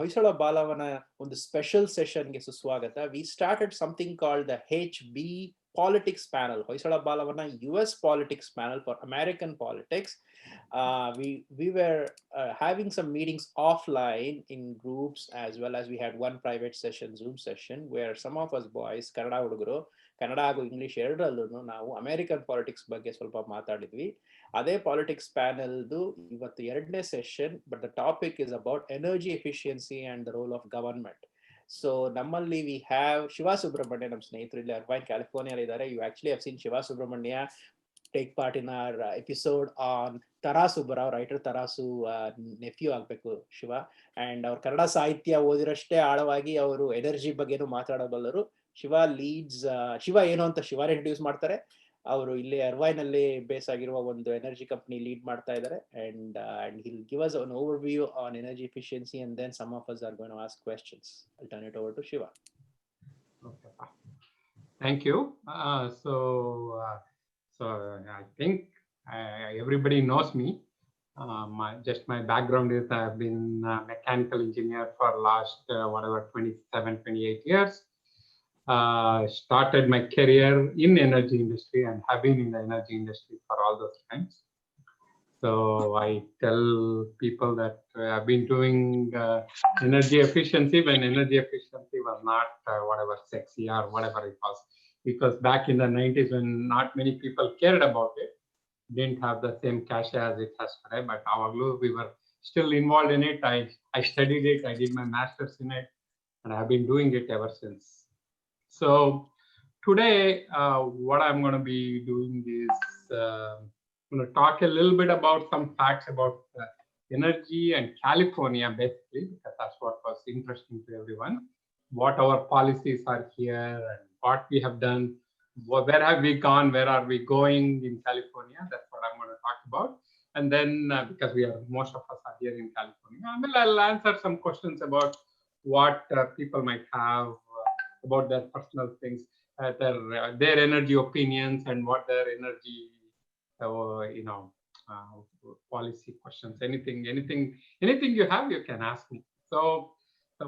ಹೊಯ್ಸಳ ಬಾಲವನ ಒಂದು ಸ್ಪೆಷಲ್ ಸೆಷನ್ಗೆ ಸುಸ್ವಾಗತ. We started something called the HB Politics Panel, Hoysala Balavana US Politics Panel for American Politics. We were having some meetings offline in groups, as well as we had one private session, Zoom session, where some of us boys, Kannada ಹುಡುಗರು, ಕನ್ನಡ ಹಾಗೂ English ಎರಡರಲ್ಲೂ ನಾವು American politics ಬಗ್ಗೆ ಸ್ವಲ್ಪ ಮಾತಾಡಿದ್ವಿ. ಅದೇ politics ಪ್ಯಾನೆಲ್ದು ಇವತ್ತು ಎರಡನೇ session, but the topic is about energy efficiency and the role of government. So ನಮ್ಮಲ್ಲಿ ವಿ ಹ್ಯಾವ್ ಶಿವ ಸುಬ್ರಹ್ಮಣ್ಯ, ನಮ್ಮ ಸ್ನೇಹಿತರು ಇಲ್ಲಿ ಅರ್ವೈನ್ ಕ್ಯಾಲಿಫೋರ್ನಿಯಾ ಇದ್ದಾರೆ. You actually have seen Shiva Subrahmanya take part in our episode on Tarasu ಬರಾವ್, ರೈಟರ್ ತರಾಸು ನೆಫ್ಯೂ ಆಗ್ಬೇಕು ಶಿವ. ಅಂಡ್ ಅವ್ರ ಕನ್ನಡ ಸಾಹಿತ್ಯ ಓದಿರಷ್ಟೇ ಆಳವಾಗಿ ಅವರು ಎನರ್ಜಿ ಬಗ್ಗೆನೂ ಮಾತಾಡಬಲ್ಲರು. ಶಿವ ಲೀಡ್ಸ್, ಶಿವ ಏನು ಅಂತ ಶಿವಾನೇ ಇಂಟ್ರೊಡ್ಯೂಸ್ ಮಾಡ್ತಾರೆ. ಅವರು ಇಲ್ಲಿ ಅರ್ವೈನ್ ಅಲ್ಲಿ ಬೇಸ್ ಆಗಿರುವ ಒಂದು ಎನರ್ಜಿ ಕಂಪನಿ ಲೀಡ್ ಮಾಡ್ತಾ ಇದ್ದಾರೆ. And he'll give us an overview on energy efficiency, and then some of us are going to ask questions. I'll turn it over to Shiva. Okay, thank you. So I think everybody knows me. My background is I've been a mechanical engineer for last 27-28 years. Started my career in energy industry and have been in the energy industry for all those times. So I tell people that I've been doing energy efficiency when energy efficiency was not whatever sexy or whatever it was. Because back in the 90s, when not many people cared about it, didn't have the same cash as it has today. But we were still involved in it. I studied it. I did my master's in it, and I've been doing it ever since. So today, what I'm going to be doing is I'm going to talk a little bit about some facts about energy and California, basically, because that's what was interesting to everyone. What our policies are here and what we have done, where have we gone, where are we going in California? That's what I'm going to talk about. And then, because most of us are here in California, I'll answer some questions about what people might have about their personal things, their energy opinions, and what their energy, policy questions. Anything you have, you can ask me. So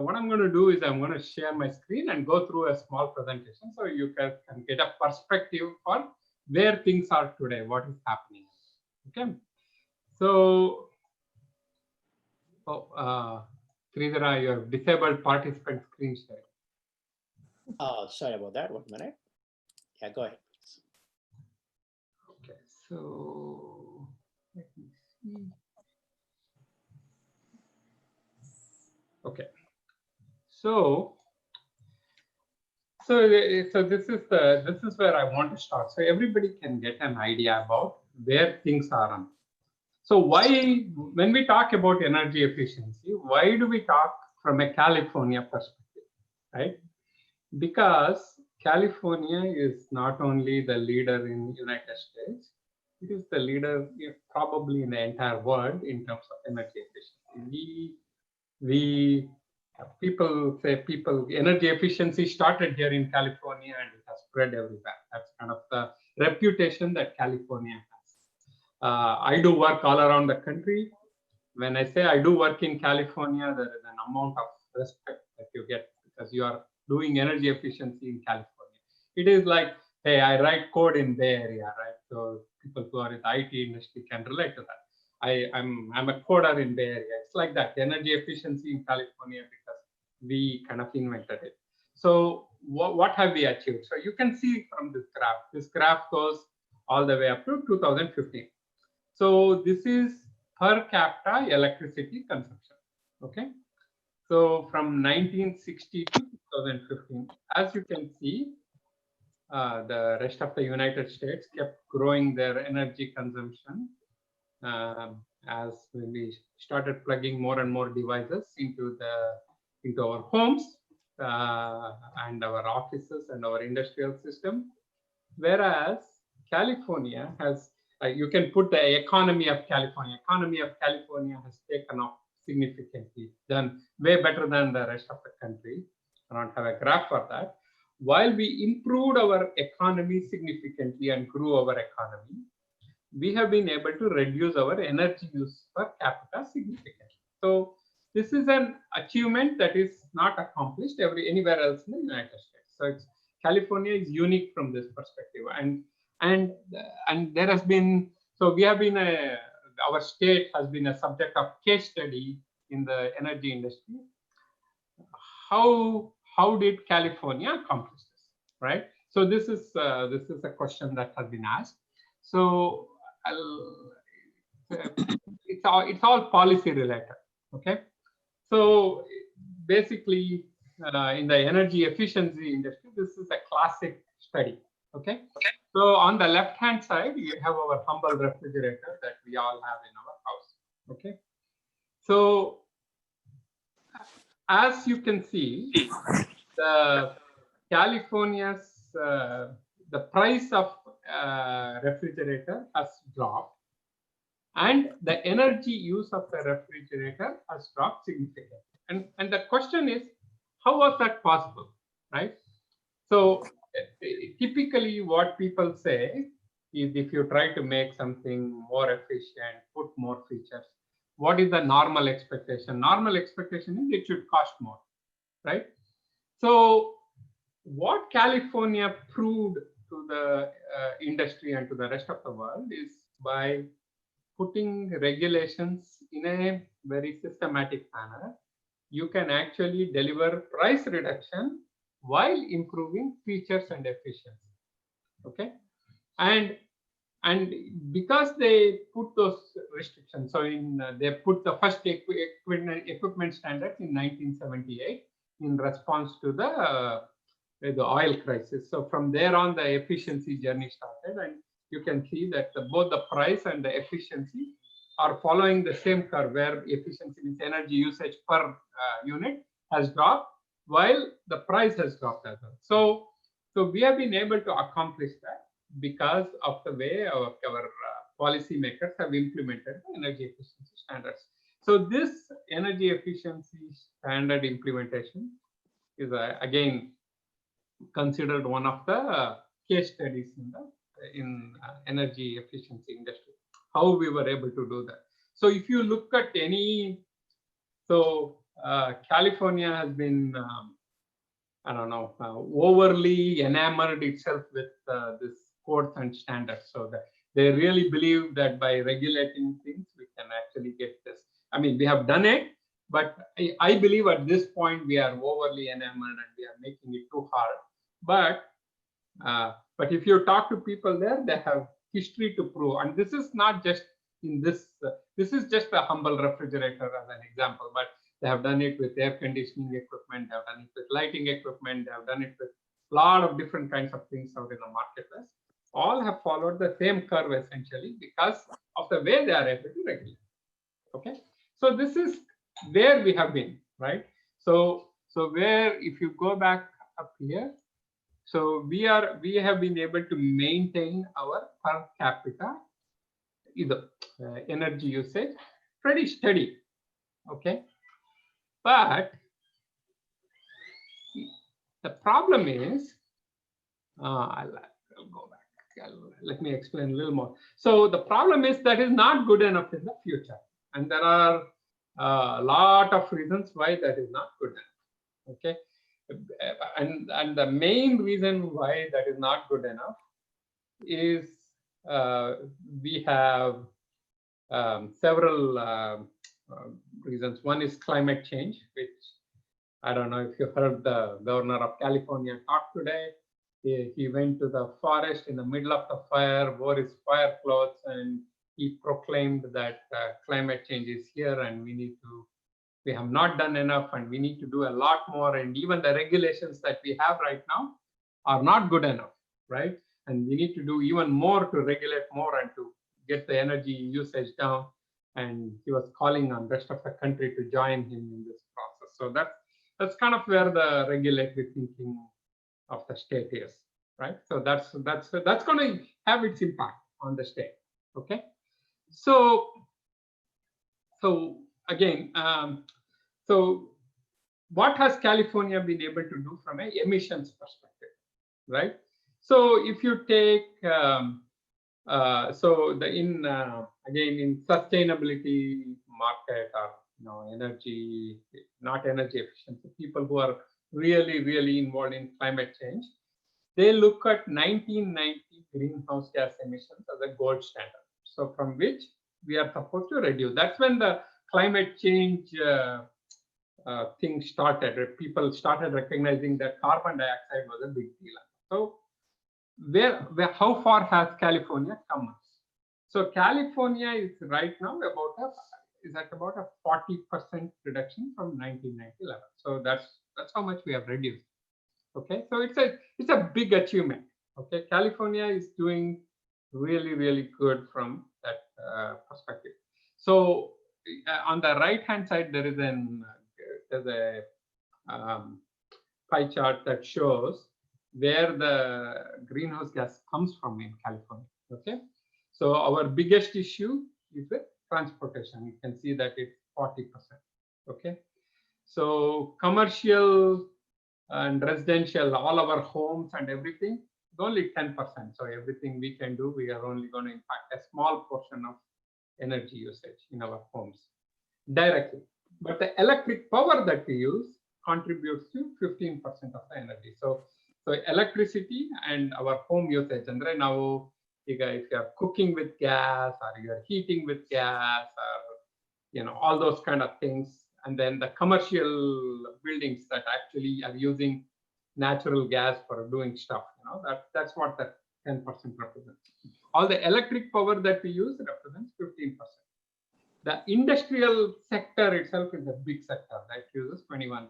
what I'm going to do is I'm going to share my screen and go through a small presentation so you can get a perspective for where things are today, what is happening. Okay. So, Tridhara, you have disabled participant screen sharing. Oh, sorry about that. 1 minute. Yeah, go ahead, please. Okay, so let me see. Okay, so this is where I want to start, so everybody can get an idea about where things are on. So when we talk about energy efficiency, why do we talk from a California perspective, right? Because California is not only the leader in the United States, it is the leader probably in the entire world in terms of energy efficiency. Energy efficiency started here in California and it has spread everywhere. That's kind of the reputation that California has. I do work all around the country. When I say I do work in California, there is an amount of respect that you get because you are doing energy efficiency in California. It is like, hey, I write code in Bay Area, right? So people who are in the IT industry can relate to that. I'm a coder in Bay Area. It's like that, energy efficiency in California, because we kind of invented it. So what have we achieved? So you can see from this graph. This graph goes all the way up to 2015. So this is per capita electricity consumption. Okay. So from 1960 to 2015, as you can see, the rest of the United States kept growing their energy consumption as we started plugging more and more devices into our homes and our offices and our industrial system. Whereas California has, you can put the economy of California. Economy of California has taken off significantly, done way better than the rest of the country. I don't have a graph for that. While we improved our economy significantly and grew our economy, we have been able to reduce our energy use per capita significantly. So this is an achievement that is not accomplished anywhere else in the United States. So California is unique from this perspective, and there has been, so we have been our state has been a subject of case study in the energy industry. How did California accomplish this, right? So this is a question that has been asked. So it's all policy related. Okay, so basically in the energy efficiency industry, this is a classic study. Okay, so on the left hand side you have our humble refrigerator that we all have in our house. Okay, so as you can see, the California's the price of refrigerator has dropped, and the energy use of the refrigerator has dropped significantly. And the question is, how was that possible, right? So typically what people say is, if you try to make something more efficient, put more features, what is the normal expectation? Normal expectation is it should cost more, right? So what California proved to the industry and to the rest of the world is by putting regulations in a very systematic manner, you can actually deliver price reduction while improving features and efficiency. Okay, and because they put those restrictions, so they put the first equipment standards in 1978 in response to the oil crisis. So from there on, the efficiency journey started, and you can see that both the price and the efficiency are following the same curve, where efficiency means energy usage per unit has dropped while the price has dropped as well. So we have been able to accomplish that because of the way our policymakers have implemented the energy efficiency standards. So this energy efficiency standard implementation is again considered one of the case studies in energy efficiency industry, how we were able to do that. So if you look at any, so California has been I don't know, overly enamored itself with this codes and standards, so that they really believe that by regulating things we can actually get this. I mean, we have done it, but I believe at this point we are overly enamored and we are making it too hard. But if you talk to people there, they have history to prove, and this is not just in this. This is just a humble refrigerator as an example, but they have done it with air conditioning equipment, they have done it with lighting equipment, they have done it with a lot of different kinds of things out in the marketplace. All have followed the same curve essentially because of the way they are able to regulate. Okay, so this is where we have been, right? So where, if you go back up here, so we have been able to maintain our per capita energy usage pretty steady. Okay, but the problem is, I'll go back. Let me explain a little more. So the problem is that is not good enough in the future, and there are a lot of reasons why that is not good enough. Okay, and the main reason why that is not good enough is we have several reasons. One is climate change, which I don't know if you heard the governor of California talk today. He went to the forest in the middle of the fire, wore his fire clothes, and he proclaimed that climate change is here and we have not done enough and we need to do a lot more. And even the regulations that we have right now are not good enough, right? And we need to do even more to regulate more and to get the energy usage down. And he was calling on the rest of the country to join him in this process. So that's kind of where the regulatory thinking of the state is, right? So that's going to have its impact on the state. Okay, so again, so what has California been able to do from an emissions perspective, right? So if you take again in sustainability market or energy, not energy efficiency, people who are really involved in climate change, they look at 1990 greenhouse gas emissions as a gold standard. So from which we are supposed to reduce. That's when the climate change thing started. People started recognizing that carbon dioxide was a big deal. So how far has California come? So California is right now at about a 40% reduction from 1990 level. So that's how much we have reduced. Okay, so it's a big achievement. Okay, California is doing really good from that perspective. So on the right hand side there is a pie chart that shows where the greenhouse gas comes from in California. Okay, so our biggest issue is with transportation. You can see that it's 40%. Okay, so commercial and residential, all our homes and everything, is only 10%. So everything we can do, we are only going to impact a small portion of energy usage in our homes directly. But the electric power that we use contributes to 15% of the energy. So electricity and our home usage, and right now, if you are cooking with gas or you are heating with gas or all those kind of things, and then the commercial buildings that actually are using natural gas for doing stuff, that's what that 10% represents. All the electric power that we use represents 15%. The industrial sector itself is a big sector that uses 21%.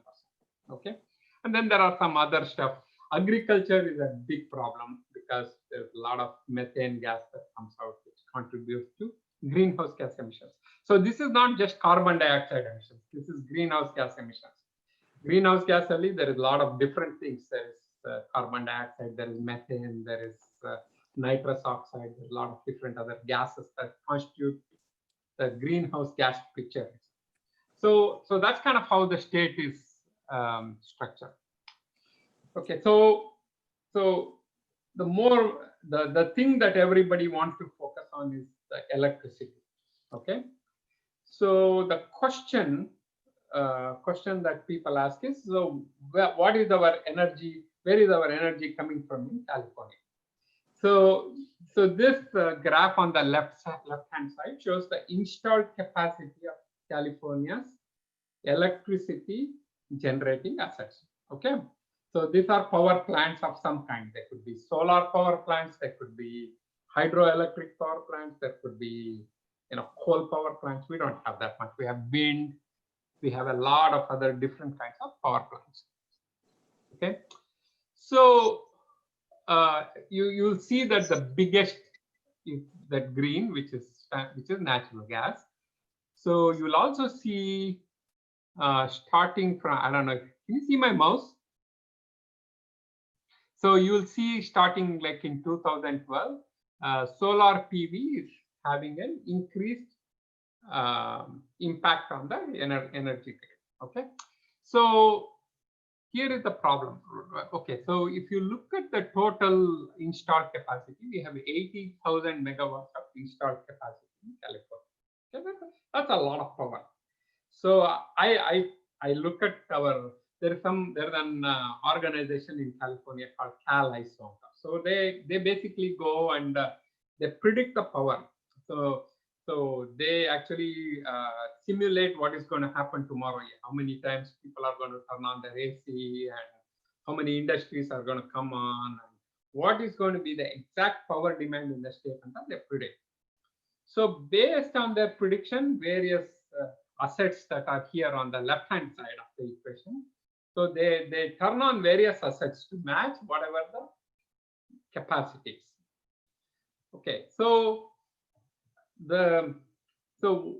Okay, and then there are some other stuff. Agriculture is a big problem because there's a lot of methane gas that comes out, which contributes to greenhouse gas emissions. So this is not just carbon dioxide emissions. This is greenhouse gas emissions. Greenhouse gas only, there is a lot of different things. There is carbon dioxide, there is methane, there is nitrous oxide, there's a lot of different other gases that constitute the greenhouse gas picture. So that's kind of how the state is structured. Okay, so the thing that everybody wants to focus on is the electricity. Okay, so the question that people ask is, so what is our energy? Where is our energy coming from in California? So this graph on the left hand side shows the installed capacity of California's electricity generating assets. Okay, so these are power plants of some kind. They could be solar power plants, they could be hydroelectric power plants, there could be coal power plants. We don't have that much. We have wind, we have a lot of other different kinds of power plants. Okay, so you'll see that the biggest is that green, which is natural gas. So you'll also see starting from, I don't know, can you see my mouse? So you'll see starting like in 2012, solar PV is having an increased impact on the energy grid. Okay, so here is the problem. Okay, so if you look at the total installed capacity, we have 80,000 megawatts of installed capacity in California. Okay, that's a lot of power. So I look at there's an organization in California called CalISO. So they basically go and they predict the power. So they actually simulate what is going to happen tomorrow. How many times people are going to turn on their AC, and how many industries are going to come on, and what is going to be the exact power demand in the state, and that they predict. So based on their prediction, various assets that are here on the left hand side of the equation. So they turn on various assets to match whatever the capacities. Okay, so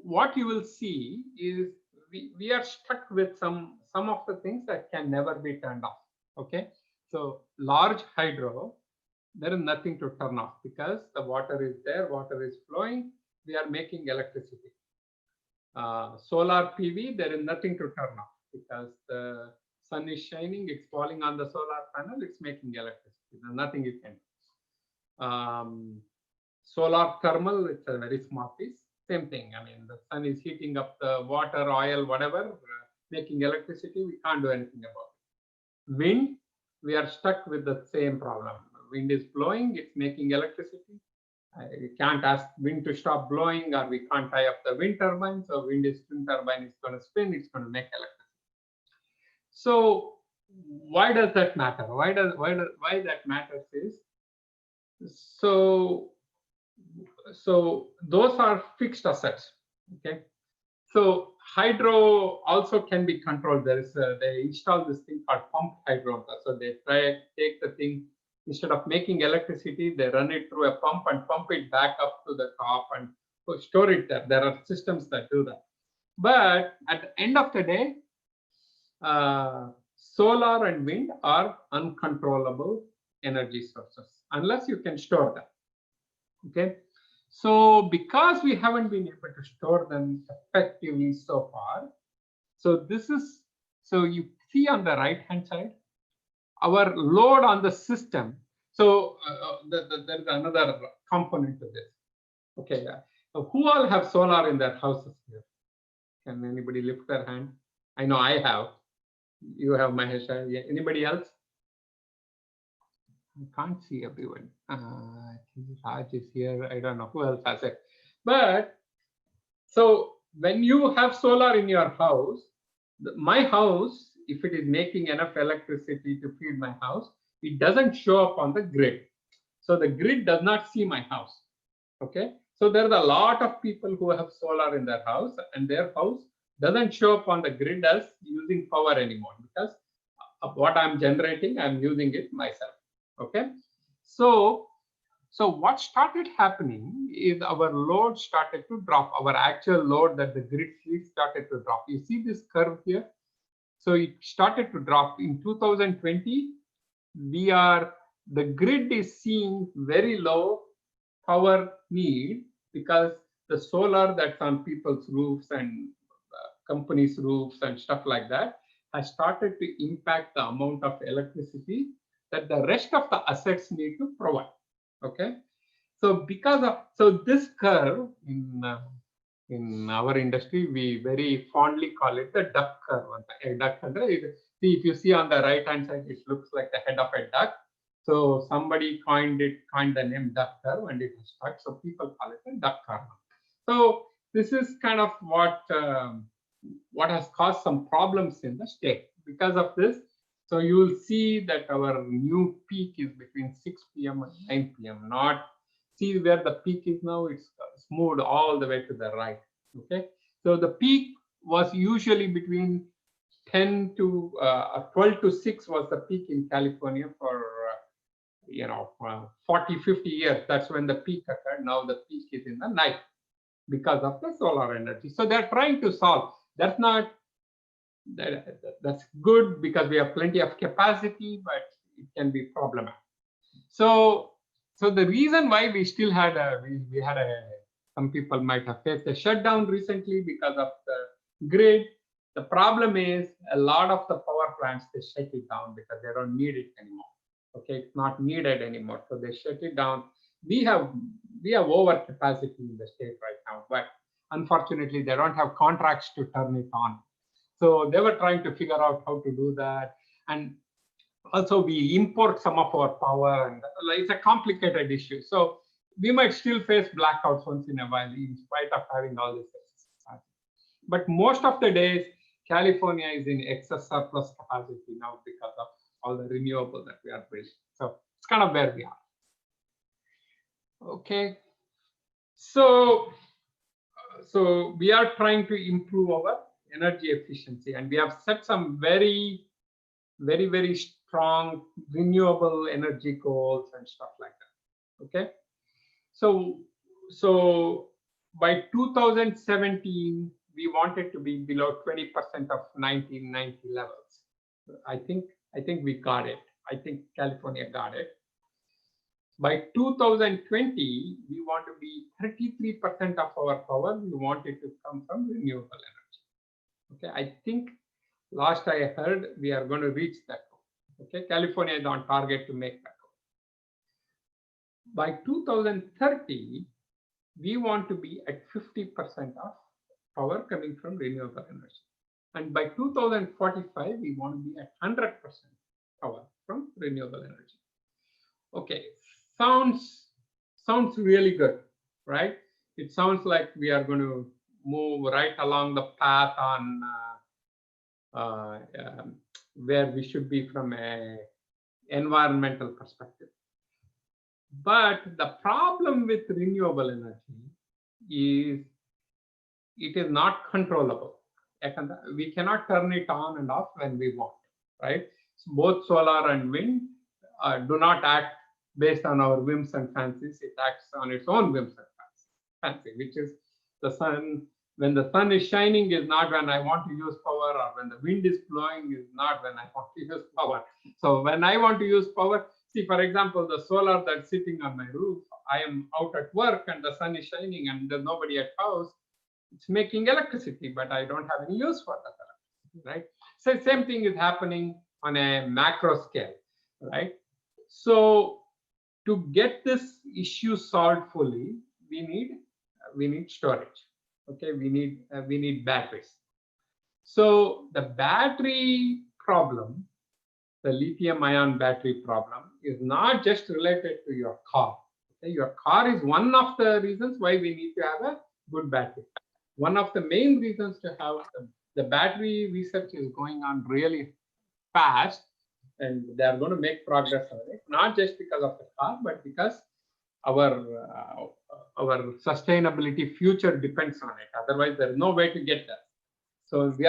what you will see is we are stuck with some of the things that can never be turned off. Okay, so large hydro, there is nothing to turn off because the water is there, water is flowing, we are making electricity. Solar PV, there is nothing to turn off because the sun is shining, it's falling on the solar panel, it's making electricity. There's nothing you can do. Solar thermal, it's a very small piece. Same thing. I mean, the sun is heating up the water, oil, whatever, making electricity. We can't do anything about it. Wind, we are stuck with the same problem. Wind is blowing, it's making electricity. We can't ask wind to stop blowing, or we can't tie up the wind turbine. So wind turbine is going to spin, it's going to make electricity. So why does that matter? Why that matters is, so those are fixed assets. Okay. So hydro also can be controlled. They install this thing called pump hydro. So they take the thing, instead of making electricity, they run it through a pump and pump it back up to the top and store it there. There are systems that do that. But at the end of the day, solar and wind are uncontrollable energy sources unless you can store them. Okay. So because we haven't been able to store them effectively so far, so you see on the right hand side, our load on the system. So there's another component to this. Okay. So who all have solar in their houses here? Can anybody lift their hand? I know I have. You have, Mahesh. Anybody else? I can't see everyone. Raj is here. I don't know who else has it. But so when you have solar in your house, my house, if it is making enough electricity to feed my house, it doesn't show up on the grid. So the grid does not see my house. Okay. So there's a lot of people who have solar in their house, and their house doesn't show up on the grid as using power anymore, because of what I'm generating, I'm using it myself. Okay. So what started happening is our load started to drop. Our actual load that the grid sees started to drop. You see this curve here? So it started to drop in 2020. The grid is seeing very low power need because the solar that's on people's roofs and companies' roofs and stuff like that has started to impact the amount of electricity that the rest of the assets need to provide. Okay. So this curve in our industry, we very fondly call it the duck curve. A duck, see, if you see on the right hand side, it looks like the head of a duck. So somebody coined the name duck curve, and it is stuck. So people call it a duck curve. So this is kind of what has caused some problems in the state because of this. So you will see that our new peak is between 6 p.m. and 9 p.m. Not see where the peak is now. It's moved all the way to the right. Okay. So the peak was usually between 12 to 6 was the peak in California for 40, 50 years. That's when the peak occurred. Now the peak is in the night because of the solar energy. So they're trying to solve. That's good because we have plenty of capacity, but it can be problematic. So the reason why we still had some people might have faced a shutdown recently because of the grid. The problem is a lot of the power plants, they shut it down because they don't need it anymore. Okay, it's not needed anymore, so they shut it down. We have over capacity in the state right now, but unfortunately they don't have contracts to turn it on. So they were trying to figure out how to do that. And also we import some of our power, and it's a complicated issue. So we might still face blackouts once in a while in spite of having all this excess. But most of the days, California is in excess surplus capacity now because of all the renewable that we are building. So it's kind of where we are. Okay. So we are trying to improve our energy efficiency, and we have set some very, very, very strong renewable energy goals and stuff like that. Okay. So by 2017, we wanted to be below 20% of 1990 levels. I think we got it. I think California got it. By 2020, we want to be 33% of our power. We want it to come from renewable energy. Okay, I think last I heard, we are going to reach that goal. Okay, California is on target to make that goal. By 2030, we want to be at 50% of power coming from renewable energy. And by 2045, we want to be at 100% power from renewable energy. Okay, sounds really good, right? It sounds like we are going to move right along the path on where we should be from a environmental perspective. But the problem with renewable energy is it is not controllable. We cannot turn it on and off when we want, right? So both solar and wind do not act based on our whims and fancies. It acts on its own whims and fancy, which is the sun. When the sun is shining is not when I want to use power, or when the wind is blowing is not when I want to use power. So when I want to use power, see, for example, the solar that's sitting on my roof, I am out at work and the sun is shining and there's nobody at house. It's making electricity, but I don't have any use for that electricity, right? So same thing is happening on a macro scale, right? So to get this issue solved fully, we need storage. Okay, we need batteries. So the battery problem, the lithium-ion battery problem, is not just related to your car. Okay, your car is one of the reasons why we need to have a good battery. One of the main reasons to have the battery research is going on really fast, and they are going to make progress on it, not just because of the car, but because our sustainability future depends on it. Otherwise, there is no way to get there. So we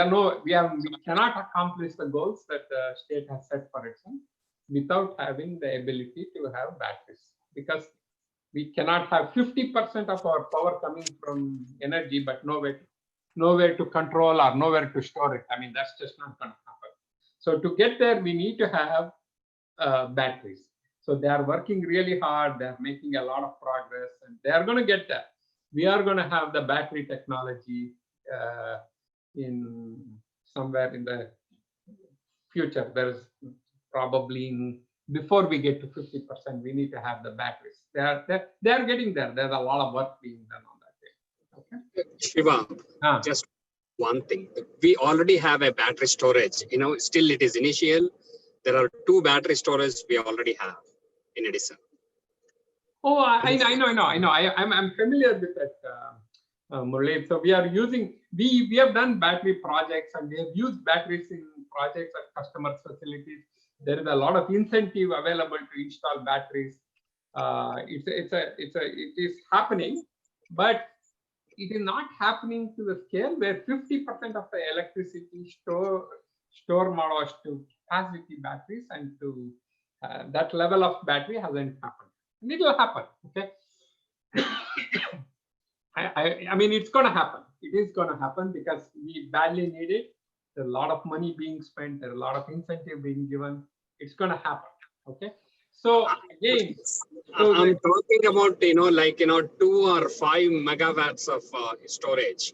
cannot accomplish the goals that the state has set for itself without having the ability to have batteries, because we cannot have 50% of our power coming from energy, but nowhere to control or nowhere to store it. I mean, that's just not going to happen. So to get there, we need to have batteries. So they are working really hard. They are making a lot of progress, and they are going to get there. We are going to have the battery technology in somewhere in the future. There's probably before we get to 50%, we need to have the batteries. They are getting there. There's a lot of work being done on that. Okay. Shiva, just one thing. We already have a battery storage. Still it is initial. There are 2 battery storage we already have in addition. Oh, I know. I'm familiar with that, Murali. So we are using, we have done battery projects, and we have used batteries in projects at customers' facilities. There is a lot of incentive available to install batteries. It is happening, but it is not happening to the scale where 50% of the electricity store models to capacity batteries, and to that level of battery hasn't happened. And it will happen. Okay. I mean, it's going to happen. It is going to happen because we badly need it. There's a lot of money being spent. There's a lot of incentive being given. It's going to happen. Okay. So again, I'm talking about 2 or 5 megawatts of storage.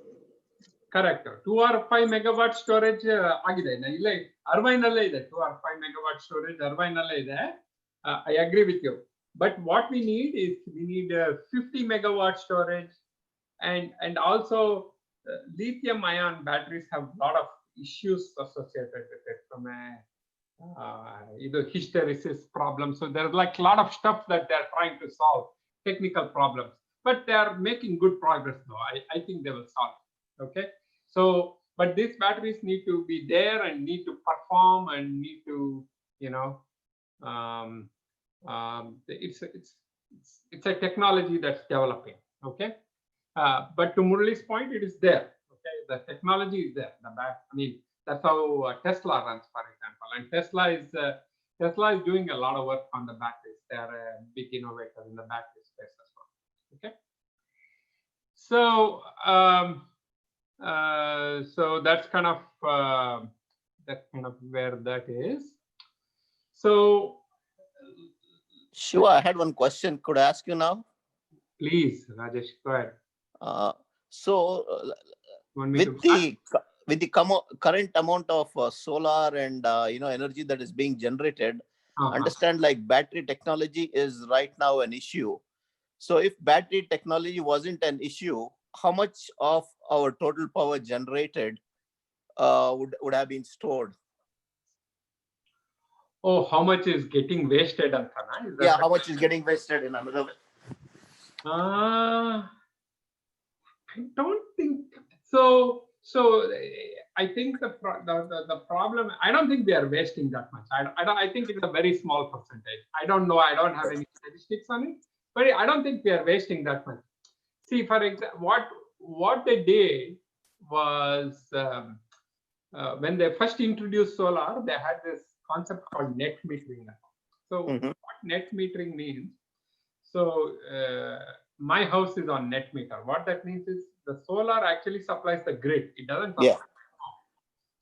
Correct. 2 or 5 megawatt storage agide. Irvine-alle ide 2 or 5 megawatt storage Irvine-alle ide. I agree with you. But what we need is 50 megawatt storage, and also lithium-ion batteries have a lot of issues associated with it, from either hysteresis problems. So there's like a lot of stuff that they're trying to solve, technical problems, but they are making good progress though. I think they will solve it. Okay. So, but these batteries need to be there and need to perform and need to, it's a technology that's developing. Okay. But to Murali's point, it is there. Okay. The technology is there. That's how Tesla runs, for example. And Tesla is doing a lot of work on the batteries. They are a big innovator in the battery space as well. Okay. So so that's kind of where that is. So Shiva, I had one question. Could I ask you now? Please, Rajesh, go ahead. With the current amount of solar and energy that is being generated, understand like battery technology is right now an issue. So if battery technology wasn't an issue, how much of our total power generated would have been stored? Oh, how much is getting wasted, Antana? Is that Yeah, how much is getting wasted in another way? I don't think so. So I think the problem. I don't think we are wasting that much. I think it's a very small percentage. I don't know. I don't have any statistics on it, but I don't think we are wasting that much. See, for example, what they did was when they first introduced solar, they had this concept called net metering. So what net metering means? So my house is on net meter. What that means is the solar actually supplies the grid. It doesn't supply. Yeah.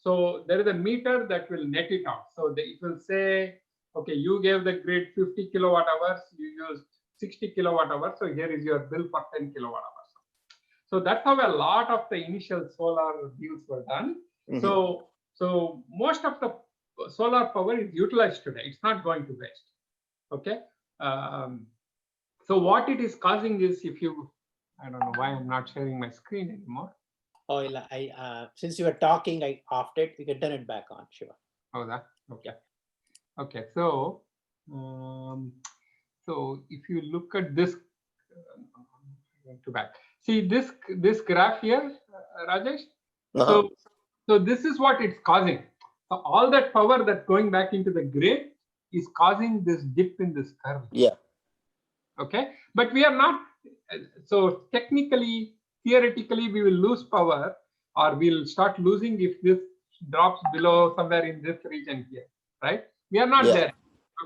So there is a meter that will net it out. So it will say, okay, you gave the grid 50 kilowatt hours, you used 60 kilowatt hours. So here is your bill for 10 kilowatt hours. So that's how a lot of the initial solar deals were done. So most of the solar power is utilized today. It's not going to waste. Okay. So what it is causing is, if you, I don't know why I'm not sharing my screen anymore. Oh, since you were talking, I offed it. We can turn it back on, Shiva. Oh, that okay. Okay, so so if you look at this, to back. See this graph here, Rajesh. So this is what it's causing. So all that power that's going back into the grid is causing this dip in this curve. Yeah. Okay, but we are not. So technically, theoretically, we will lose power, or we'll start losing if this drops below somewhere in this region here, right? We are not there.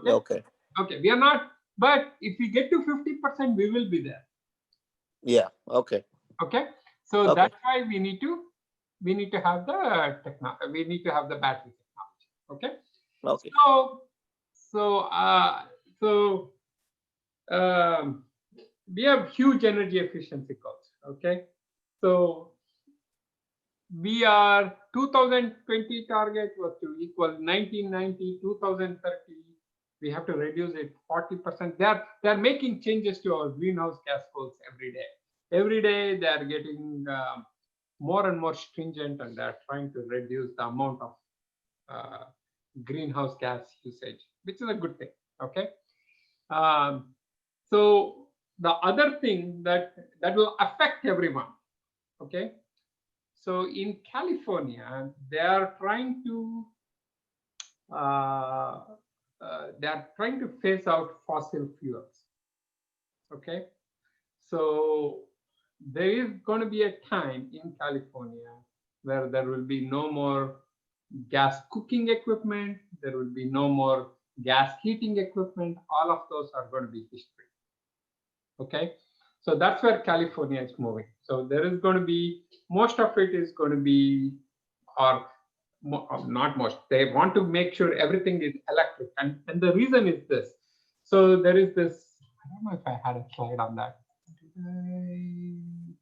Okay. Okay, we are not. But if we get to 50%, we will be there. Yeah. Okay. Okay. So that's why we need to have the technology. We need to have the battery technology. Okay. Okay. So we have huge energy efficiency goals. Okay. So we are 2020 target was to equal 1990, 2030. We have to reduce it 40%. They're making changes to our greenhouse gas goals every day. Every day they are getting more and more stringent, and they're trying to reduce the amount of greenhouse gas usage, which is a good thing. Okay. So the other thing that will affect everyone. Okay. So in California, they are trying to phase out fossil fuels. Okay. So there is going to be a time in California where there will be no more gas cooking equipment. There will be no more gas heating equipment. All of those are going to be history. Okay. So that's where California is moving. So there is going to be, most of it is going to be, or not most, they want to make sure everything is electric. And the reason is this. So there is this, I don't know if I had a slide on that. Did I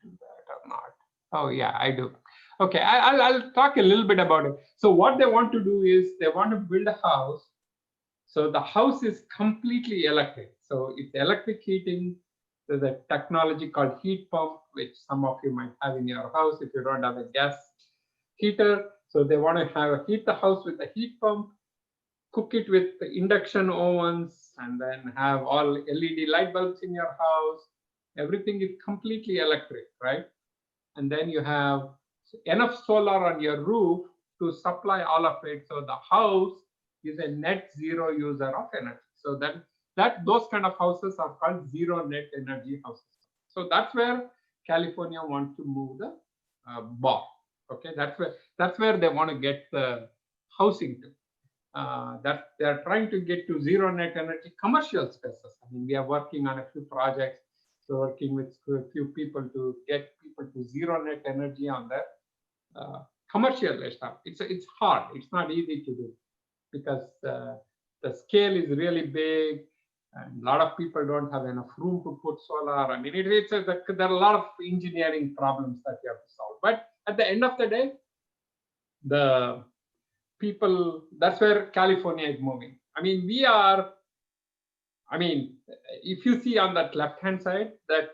do that or not? Oh yeah, I do. Okay, I'll talk a little bit about it. So what they want to do is they want to build a house. So the house is completely electric. So it's electric heating. There's a technology called heat pump, which some of you might have in your house if you don't have a gas heater. So they want to heat the house with a heat pump, cook it with the induction ovens, and then have all LED light bulbs in your house. Everything is completely electric, right? And then you have enough solar on your roof to supply all of it. So the house is a net zero user of energy. So those kind of houses are called zero net energy houses. So that's where California wants to move the ball. Okay, that's where they want to get the housing to. That they're trying to get to zero net energy commercial spaces. I mean, we are working on a few projects. So working with a few people to get people to zero net energy on their commercial stuff. It's hard. It's not easy to do because the scale is really big, and a lot of people don't have enough room to put solar. I mean, there are a lot of engineering problems that you have to solve. But at the end of the day, the people, that's where California is moving. I mean, we are, I mean, if you see on that left-hand side, that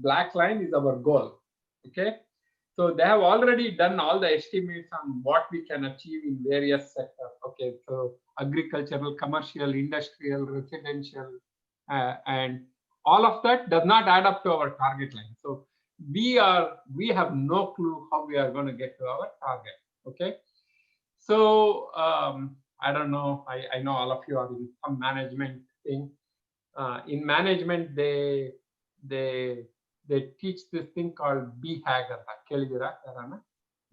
black line is our goal. Okay. So they have already done all the estimates on what we can achieve in various sectors. Okay. So agricultural, commercial, industrial, residential, and all of that does not add up to our target line. So we have no clue how we are going to get to our target. Okay. So I don't know. I know all of you are in some management thing. In management, they teach this thing called BHAG.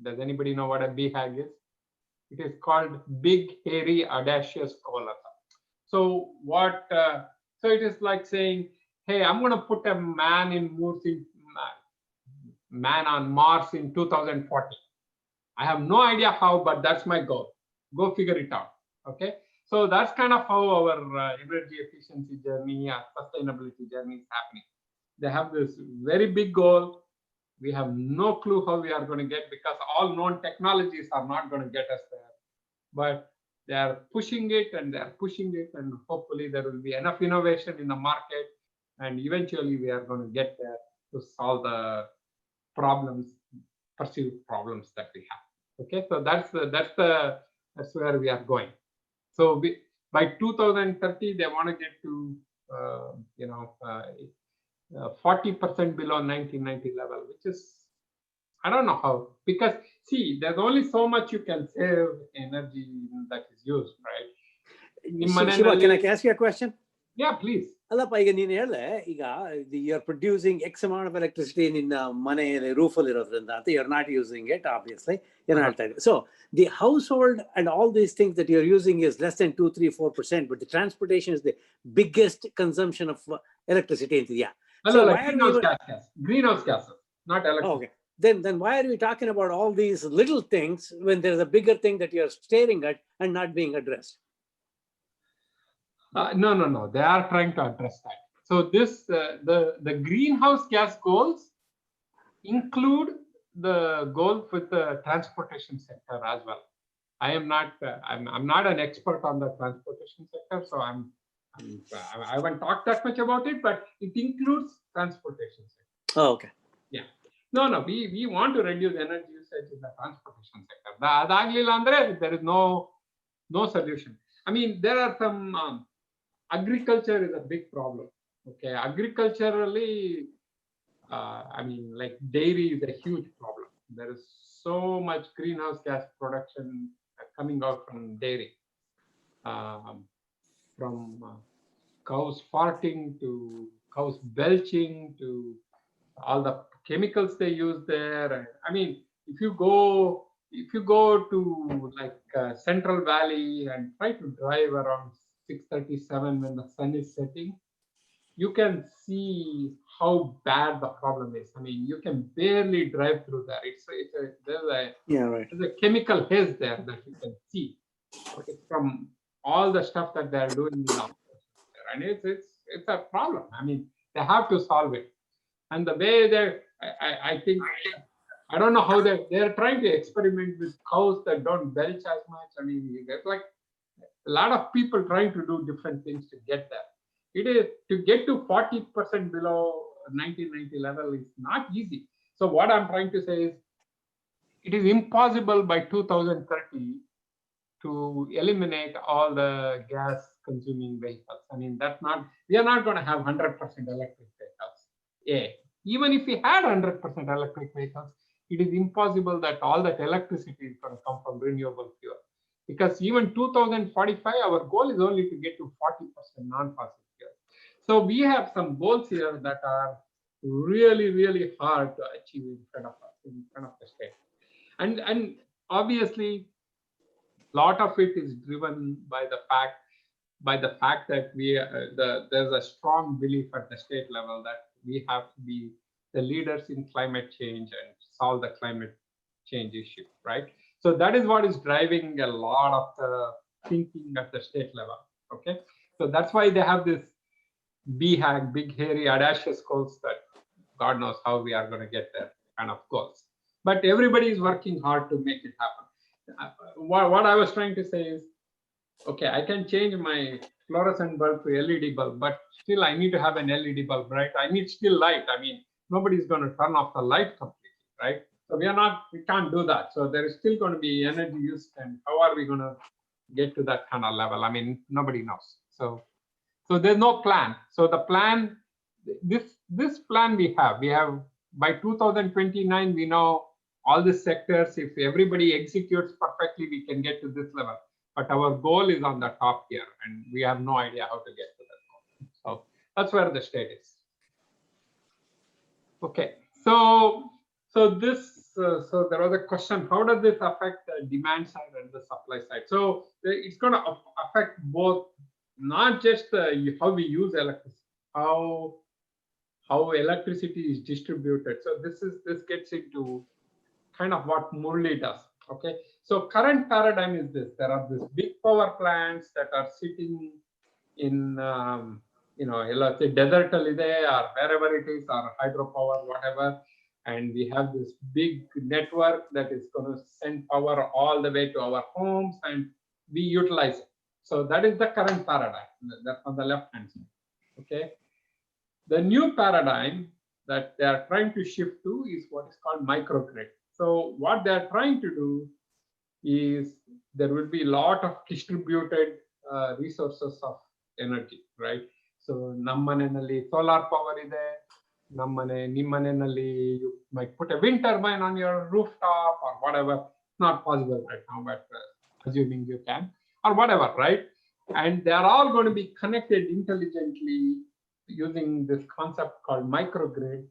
Does anybody know what a BHAG is? It is called Big Hairy Audacious Goal. So what? So it is like saying, hey, I'm going to put a man on Mars in 2040. I have no idea how, but that's my goal. Go figure it out. Okay. So that's kind of how our energy efficiency journey, sustainability journey is happening. They have this very big goal. We have no clue how we are going to get, because all known technologies are not going to get us there. But they are pushing it and hopefully there will be enough innovation in the market, and eventually we are going to get there to solve the perceived problems that we have. Okay, so that's where we are going. So by 2030, they want to get to 40% below 1990 level, which is, I don't know how, because see, there's only so much you can save energy that is used, right? Shiva, can I ask you a question? Yeah, please. You're producing X amount of electricity in money roof, you're not using it, obviously. So the household and all these things that you're using is less than 2, 3, 4%, but the transportation is the biggest consumption of electricity in India. So greenhouse gases, not electricity. Okay. Then why are we talking about all these little things when there's a bigger thing that you're staring at and not being addressed? No. They are trying to address that. So this the greenhouse gas goals include the goal with the transportation sector as well. I am not. I'm not an expert on the transportation sector, so I haven't talked that much about it. But it includes transportation sector. Oh, okay. Yeah. No. We want to reduce energy usage in the transportation sector. There is no solution. I mean, there are some. Agriculture is a big problem. Okay, agriculturally, I mean, like dairy is a huge problem. There is so much greenhouse gas production coming out from dairy, from cows farting to cows belching to all the chemicals they use there. And I mean, if you go to like Central Valley and try to drive around 6:37 when the sun is setting, you can see how bad the problem is. I mean, you can barely drive through there. There's a chemical haze there that you can see. Okay, from all the stuff that they're doing in the operations, and it's a problem. I mean, they have to solve it. And the way I think, I don't know how they're trying to experiment with cows that don't belch as much. I mean, there's like a lot of people trying to do different things to get there. It is to get to 40% below 1990 level is not easy. So what I'm trying to say is, it is impossible by 2030 to eliminate all the gas consuming vehicles. I mean, we are not going to have 100% electric vehicles. Even if we had 100% electric vehicles, it is impossible that all that electricity is going to come from renewable fuel. Because even 2045, our goal is only to get to 40% non-fossil fuel. So we have some goals here that are really, really hard to achieve in front of us, in front of the state. And obviously, a lot of it is driven by the fact that there's a strong belief at the state level that we have to be the leaders in climate change and solve the climate change issue, right? So that is what is driving a lot of the thinking at the state level. Okay, so that's why they have this BHAG, big hairy audacious goals that God knows how we are going to get there kind of goals. But everybody is working hard to make it happen. What I was trying to say is, Okay, I can change my fluorescent bulb to LED bulb, but still I need to have an LED bulb, right? I need still light. I mean, nobody's going to turn off the light completely, right? So we can't do that. So there is still going to be energy used, and how are we going to get to that kind of level? I mean, nobody knows. So there's no plan. So the plan, this plan we have by 2029, we know all the sectors. If everybody executes perfectly, we can get to this level. But our goal is on the top here, and we have no idea how to get to that goal. So that's where the state is. Okay, so so there was a question: how does this affect the demand side and the supply side? So it's going to affect both, not just how we use electricity, how electricity is distributed. So this gets into kind of what Murli does. Okay, so current paradigm is this: there are these big power plants that are sitting in let's say desert or wherever it is, or hydropower, whatever, and we have this big network that is going to send power all the way to our homes, and we utilize it. So that is the current paradigm. That's on the left hand side. Okay, the new paradigm that they are trying to shift to is what is called microgrid. So what they are trying to do is there will be a lot of distributed resources of energy, right? So nammanenalli solar power ide, nimmanenalli you might put a wind turbine on your rooftop or whatever. It's not possible right now, but assuming you can, or whatever, right? And they are all going to be connected intelligently using this concept called microgrid,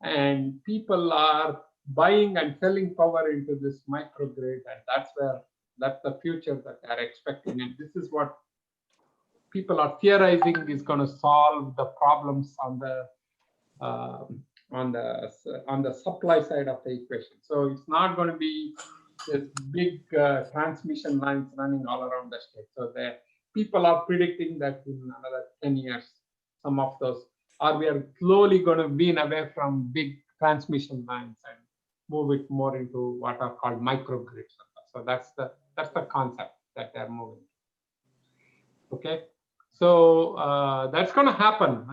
and people are buying and selling power into this microgrid, and that's the future that they're expecting. And this is what people are theorizing is going to solve the problems on the supply side of the equation. So it's not going to be this big transmission lines running all around the state. So the people are predicting that in another 10 years, some of those, or we are slowly going to wean away from big transmission lines and move it more into what are called microgrids. So that's the concept that they're moving. Okay, so that's going to happen.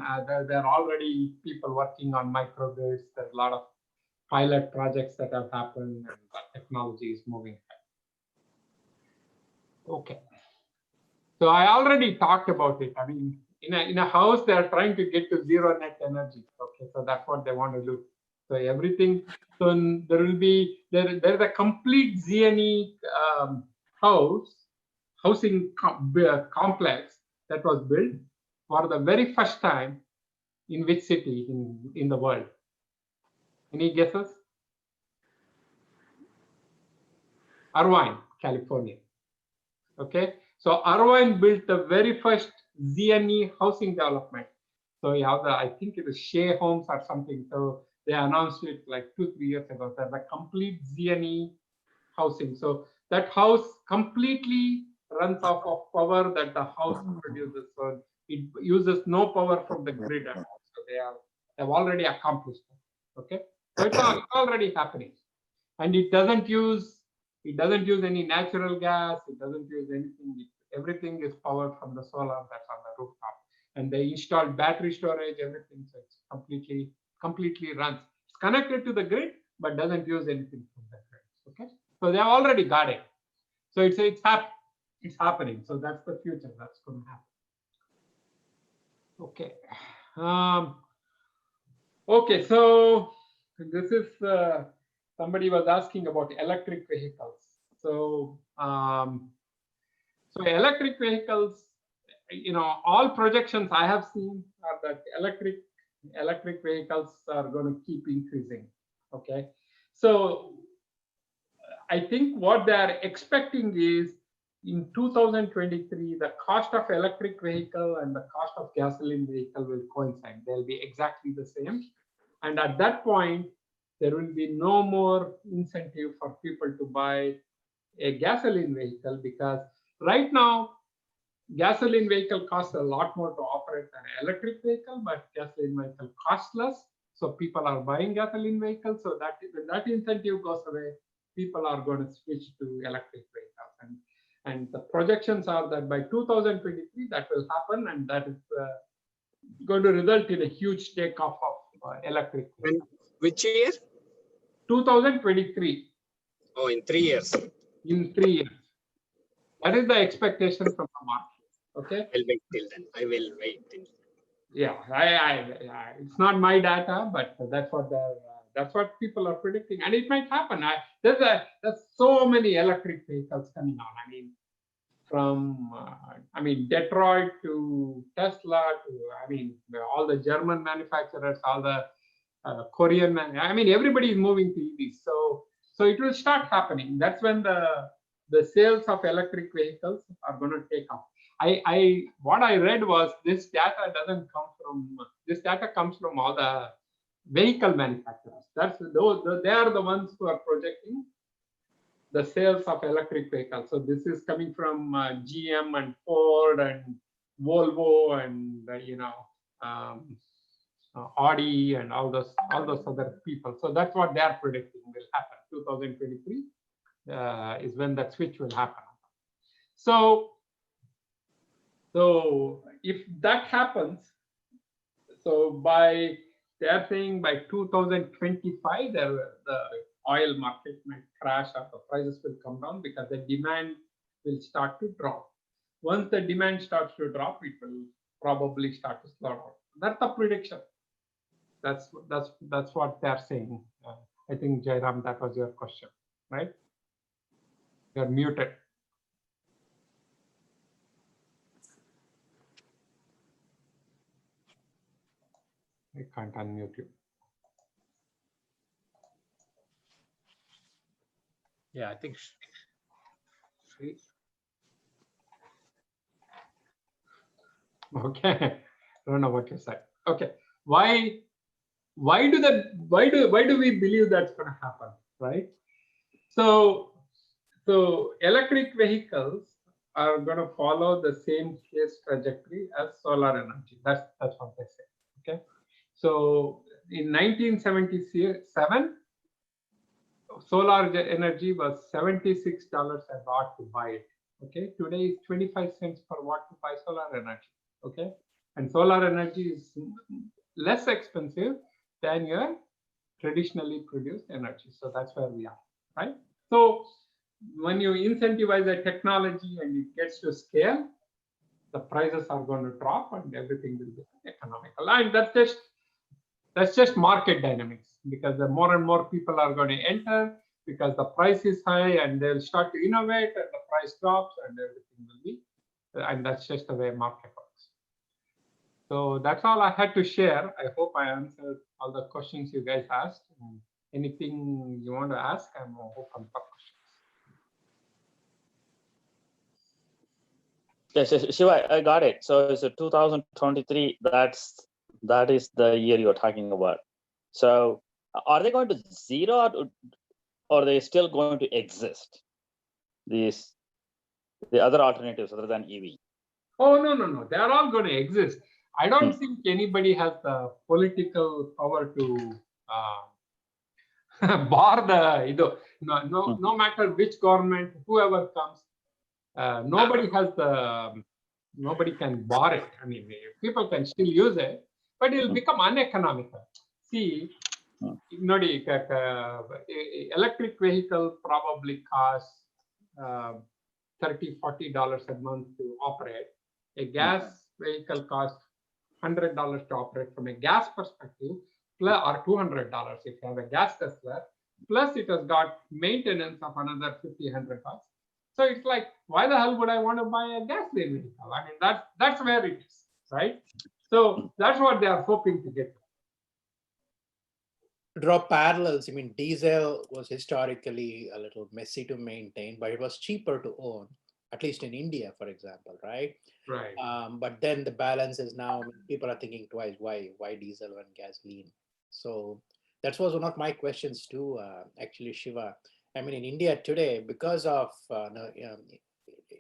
There are already people working on microgrids. There's a lot of pilot projects that have happened, and the technology is moving ahead. Okay, so I already talked about it. I mean, in a house, they are trying to get to zero net energy. Okay, so that's what they want to do. So everything, so there will be there's a complete ZNE housing complex that was built for the very first time in which city in the world? Any guesses? Irvine, California. Okay, so Irvine built the very first ZNE housing development. So you have I think it is Shea Homes or something. So they announced it like 2-3 years ago. There's a complete ZNE housing. So that house completely runs off of power that the house produces. So it uses no power from the grid at all. So they've already accomplished it. Okay, so it's already happening, and it doesn't use any natural gas. It doesn't use anything. Everything is powered from the solar that's on the rooftop, and they installed battery storage, everything. So it's completely runs. It's connected to the grid, but doesn't use anything from the grid. Okay, so they have already got it. So it's happening. So that's the future. That's going to happen. Okay. Okay. So this is somebody was asking about electric vehicles. So so electric vehicles, all projections I have seen are that electric vehicles are going to keep increasing. Okay, so I think what they are expecting is in 2023, the cost of electric vehicle and the cost of gasoline vehicle will coincide. They'll be exactly the same. And at that point, there will be no more incentive for people to buy a gasoline vehicle, because right now, gasoline vehicle costs a lot more to operate than an electric vehicle, but gasoline vehicle costs less. So people are buying gasoline vehicles. So that when that incentive goes away, people are going to switch to electric vehicles. And And the projections are that by 2023 that will happen, and that is going to result in a huge takeoff of electric And vehicles. which year? 2023, Oh, in 3 years. in 3 years. That is the expectation from the market. Okay. I'll wait till then. I will wait till. Yeah, it's not my data, but that's what people are predicting, and it might happen. There's so many electric vehicles coming on. I mean, from Detroit to Tesla to all the German manufacturers, all the Korean everybody is moving to EVs. So it will start happening. That's when the sales of electric vehicles are going to take off. What I read was this data comes from all the vehicle manufacturers. They are the ones who are projecting the sales of electric vehicles. So this is coming from GM and Ford and Volvo and Audi and all those other people. So that's what they are predicting will happen. 2023 is when that switch will happen. So if that happens, so they're saying by 2025, the oil market might crash or the prices will come down because the demand will start to drop. Once the demand starts to drop, it will probably start to slow down. That's the prediction. That's what they're saying. I think, Jairam, that was your question, right? You're muted. I can't unmute you. Yeah, I think. Okay, I don't know what you said. Okay, why do we believe that's going to happen, right? So electric vehicles are going to follow the same phase trajectory as solar energy. That's what they say. Okay, so in 1977, solar energy was $76 a watt to buy it. Okay, today is 25 cents per watt to buy solar energy. Okay, and solar energy is less expensive than your traditionally produced energy. So that's where we are, right? So when you incentivize a technology and it gets to scale, the prices are going to drop and everything will become economical. And that's just market dynamics, because the more and more people are going to enter because the price is high, and they'll start to innovate and the price drops and everything will be, and that's just the way market works. So that's all I had to share. I hope I answered all the questions you guys asked. Anything you want to ask, I'm open for questions. Yes, Shiva, I got it. So it's a 2023. That is the year you're talking about. So are they going to zero, or are they still going to exist? The other alternatives other than EV. Oh, no. They are all going to exist. I don't think anybody has the political power to bar no matter which government, whoever comes, nobody can bar it. I mean, people can still use it, but it will become uneconomical. See, electric vehicle probably costs $30-40 a month to operate. A gas vehicle costs $100 to operate from a gas perspective, or $200 if you have a gas Tesla. Plus, it has got maintenance of another $50-100. So it's like, why the hell would I want to buy a gas vehicle? I mean, that's where it is, right? So that's what they are hoping to get. To draw parallels, I mean, diesel was historically a little messy to maintain, but it was cheaper to own, at least in India, for example, right? Right. But then the balance is now, people are thinking twice, why diesel and gasoline? So that was one of my questions too, actually, Shiva. I mean, in India today, because of in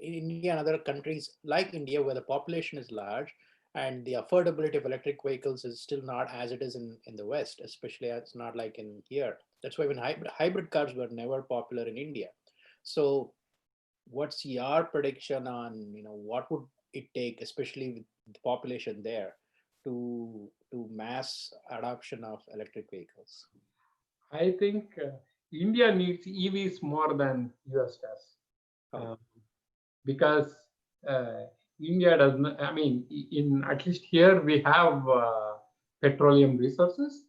India and other countries like India, where the population is large, and the affordability of electric vehicles is still not as it is in the West, especially it's not like in here. That's why when hybrid cars were never popular in India. So what's your prediction on, what would it take, especially with the population there, to mass adoption of electric vehicles? I think India needs EVs more than US does. Oh. Because India does not, I mean, in at least here we have petroleum resources.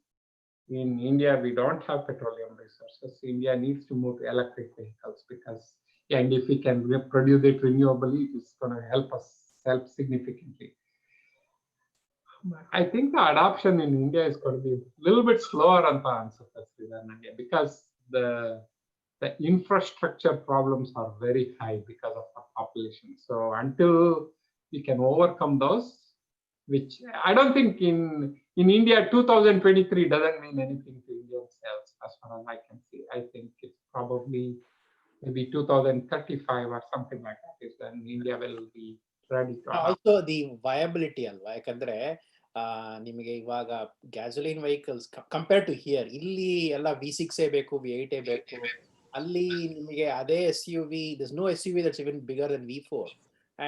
In India, we don't have petroleum resources. India needs to move to electric vehicles because, and if we can produce it renewably, it's going to help significantly. I think the adoption in India is going to be a little bit slower on the answer than India because the infrastructure problems are very high because of the population. So until we can overcome those, which I don't think in India 2023 doesn't mean anything to Indian sales as far as I can see. I think it's probably maybe 2035 or something like that is when India will be ready to adopt. Also the viability ಅಲ್ವಾ, ಯಾಕಂದ್ರೆ ನಿಮಗೆ ಇವಾಗ gasoline vehicles compare to here, ಇಲ್ಲಿ ಎಲ್ಲ V6 ಬೇಕು, V8 ಬೇಕು. ಅಲ್ಲಿ ನಿಮಗೆ ಅದೇ SUV, there's no SUV that's even bigger than V4,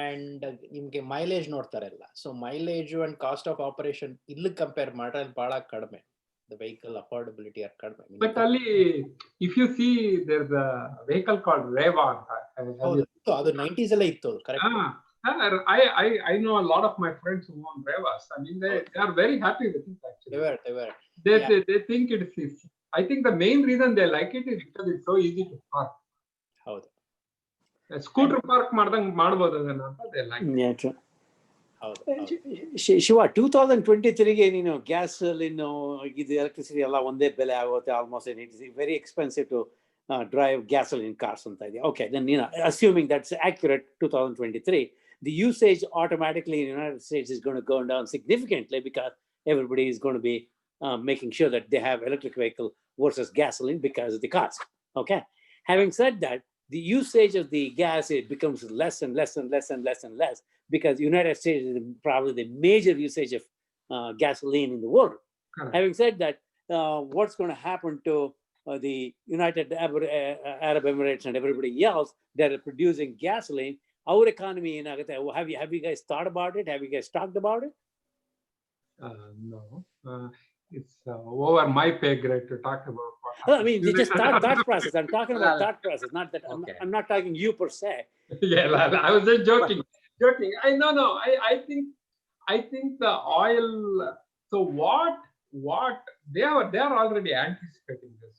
and ನಿಮಗೆ ಮೈಲೇಜ್ ನೋಡ್ತಾರಲ್ಲ. So mileage and cost of operation ಇಲ್ಲಿ ಕಂಪೇರ್ ಮಾಡ್ರೆ ಅಲ್ಲಿ ಬಹಳ ಕಡಿಮೆ. The vehicle affordability are ಕಡಿಮೆ. But Ali, if you see, there's a vehicle called Reva. ಅದು 90s ಎಲ್ಲ ಇತ್ತು, correct. I know a lot of my friends who own Revas. I mean, they are very happy with it actually. They were. They think it's. I think the main reason they like it is because it's so easy to park. ಹೌದು. Scooter park ಮಾಡ್ಬೋದು ಅದನ್ನ ಅಂತ they like. Yeah, true. ಹೌದು. ಶಿವ 2023ಗೆ ನೀನು gasoline ಇದು electricity ಎಲ್ಲ ಒಂದೇ ಬೆಲೆ ಆಗುತ್ತೆ almost. It is very expensive to drive gasoline cars ಅಂತ ಇದೆ. Okay, then assuming that's accurate, 2023, the usage automatically in the United States is going to go down significantly because everybody is going to be making sure that they have electric vehicle versus gasoline because of the cost. Okay, having said that, the usage of the gas, it becomes less and less and less and less and less because the United States is probably the major usage of gasoline in the world. Correct. Having said that, what's going to happen to the United Arab Emirates and everybody else that are producing gasoline? Our economy in have you guys thought about it? Have you guys talked about it? No, it's over my pay grade to talk about. I mean, you just thought process. I'm talking about thought process, not that. Okay. I'm not talking you per se. Yeah, I was just joking. No. I think the oil. So what they are already anticipating this.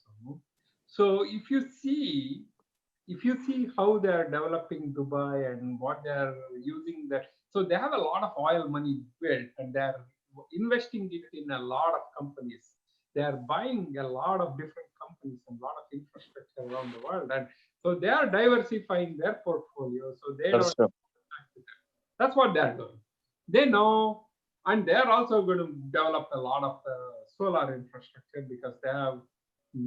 So if you see how they are developing Dubai and what they are using that, so they have a lot of oil money built and they are investing it in a lot of companies. They are buying a lot of different companies and a lot of infrastructure around the world, and so they are diversifying their portfolio. So they That's true. That's what they are doing. They know, and they are also going to develop a lot of solar infrastructure because they have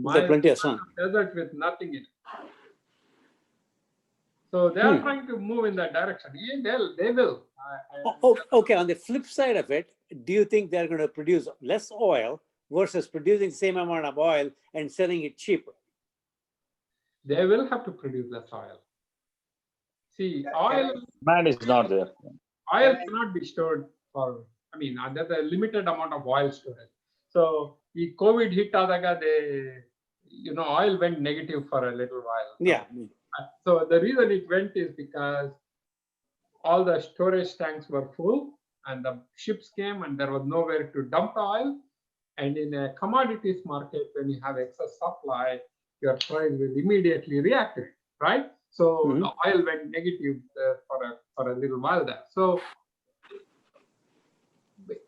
Plenty of sun. Desert with nothing in it. So they are trying to move in that direction. Yeah, they will. Okay. On the flip side of it, do you think they're going to produce less oil versus producing the same amount of oil and selling it cheaper? They will have to produce less oil. See, oil. Demand is not there. Oil cannot be stored for. I mean, there's a limited amount of oil storage. So the COVID hit adaga, oil went negative for a little while. Yeah. So the reason it went is because all the storage tanks were full and the ships came and there was nowhere to dump the oil. And in a commodities market, when you have excess supply, your price will immediately react, right? So the oil went negative for a little while there. So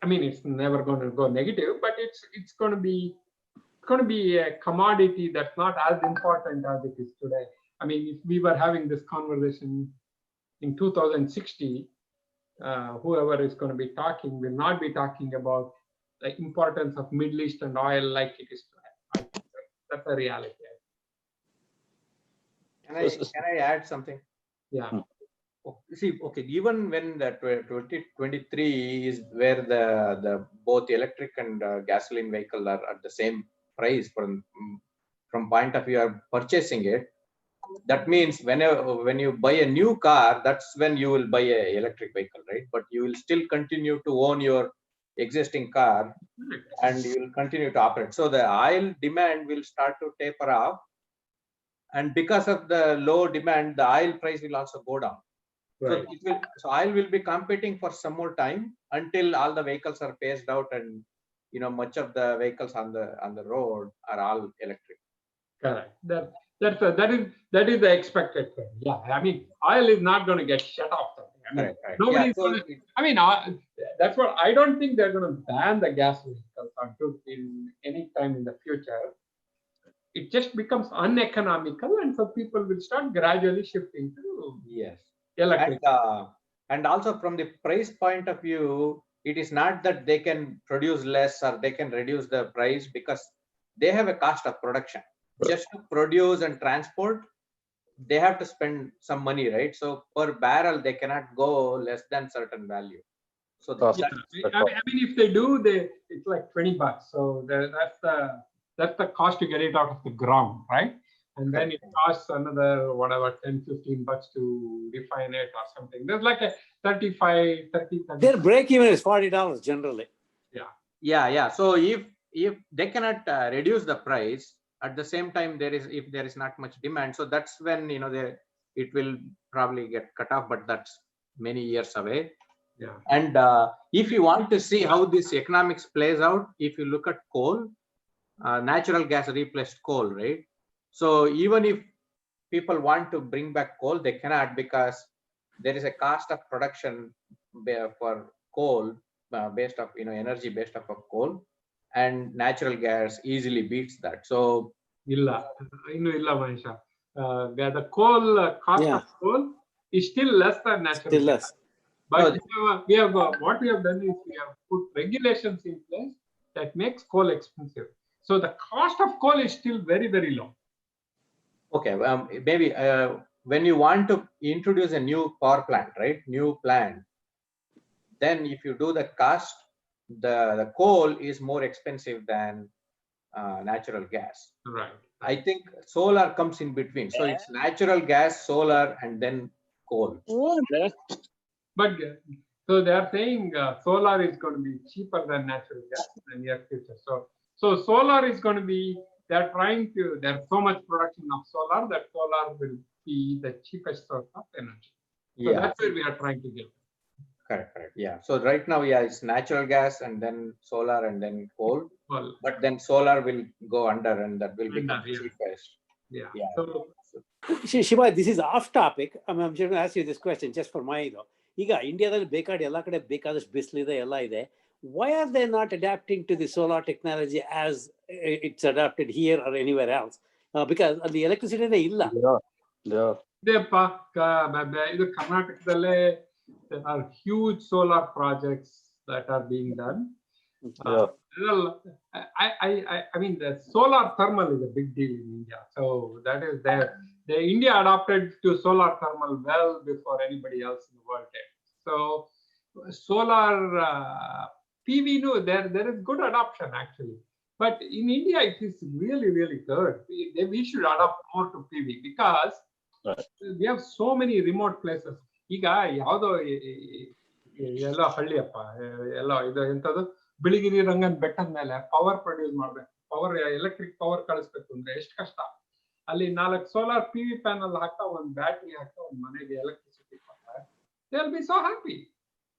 I mean, it's never going to go negative, but it's going to be a commodity that's not as important as it is today. I mean, if we were having this conversation in 2060, whoever is going to be talking will not be talking about the importance of Middle Eastern oil like it is today. That's a reality. Can I add something? Yeah. See, okay, even when the 2023 is where the both electric and gasoline vehicle are at the same price from point of view of purchasing it, that means when you buy a new car, that's when you will buy a electric vehicle, right? But you will still continue to own your existing car and you will continue to operate. So the oil demand will start to taper off, and because of the low demand, the oil price will also go down. Right. So oil will be competing for some more time until all the vehicles are phased out, and much of the vehicles on the road are all electric. Correct. That is the expected trend. Yeah, I mean, oil is not going to get shut off. I mean, Correct. nobody's Yeah, going to. I mean, that's what I don't think they're going to ban the gas vehicles until in any time in the future. It just becomes uneconomical, and so people will start gradually shifting to yes. electric. And also from the price point of view, it is not that they can produce less or they can reduce the price, because they have a cost of production. Just to produce and transport, they have to spend some money, right? So per barrel, they cannot go less than certain value. So I mean, if they do, it's like $20. So that's the cost to get it out of the ground, right? And then it costs another whatever $10-15 to refine it or something. There's like a 30. Their break even is $40 generally. Yeah. So if they cannot reduce the price, at the same time if there is not much demand, so that's when it will probably get cut off, but that's many years away. Yeah. And if you want to see how this economics plays out, if you look at coal, natural gas replaced coal, right? So even if people want to bring back coal, they cannot, because there is a cost of production for coal based off energy based off of coal, and natural gas easily beats that. So the coal cost of coal is still less than natural gas. Less. But we have what we have done is we have put regulations in place that makes coal expensive. So the cost of coal is still very, very low. Okay, maybe when you want to introduce a new power plant, right? New plant, then if you do the cost, the coal is more expensive than natural gas. Right. I think solar comes in between. So it's natural gas, solar, and then coal. But so they are saying solar is going to be cheaper than natural gas in the near future. So solar is going to be, there's so much production of solar that solar will be the cheapest source of energy. So that's where we are trying to get. Correct. Yeah. So right now, it's natural gas and then solar and then coal. But then solar will go under, and that will become cheapest. Yeah. So, Shiva, this is off topic. I'm just going to ask you this question just for my ಈಗ ಇಂಡಿಯಾದಲ್ಲಿ ಬೇಕಾದ ಎಲ್ಲ ಕಡೆ ಬೇಕಾದಷ್ಟು ಬಿಸಿಲಿದೆ ಎಲ್ಲ ಇದೆ. Why are they not adapting to the solar technology as it's adapted here or anywhere else? Because the electricity ಇಲ್ಲ. ಇದು ಕರ್ನಾಟಕದಲ್ಲೇ there are huge solar projects that are being done. I mean, the solar thermal is a big deal in India. So that is there. The India adopted to solar thermal well before anybody else in the world did. So solar PV, no, there is good adoption actually. But in India, it is really, really good. We should adopt more to PV because we have so many remote places. ಈಗ ಯಾವುದೋ ಎಲ್ಲ ಹಳ್ಳಿಯಪ್ಪ ಎಲ್ಲ ಇದು ಎಂಥದ್ದು ಬಿಳಿಗಿರಿ ರಂಗನ್ ಬೆಟ್ಟದ ಮೇಲೆ power produce ಮಾಡ್ಬೇಕು, power electric power ಕಳಿಸ್ಬೇಕು ಅಂದ್ರೆ ಎಷ್ಟು ಕಷ್ಟ. ಅಲ್ಲಿ 4 ಸೋಲಾರ್ PV ಪ್ಯಾನಲ್ ಹಾಕ್ತಾ ಒಂದು ಬ್ಯಾಟ್ರಿ ಹಾಕ್ತಾ ಒಂದು ಮನೆಗೆ ಎಲೆಕ್ಟ್ರಿಸಿಟಿ ಕೊಡ್ತಾರೆ. They will be so happy.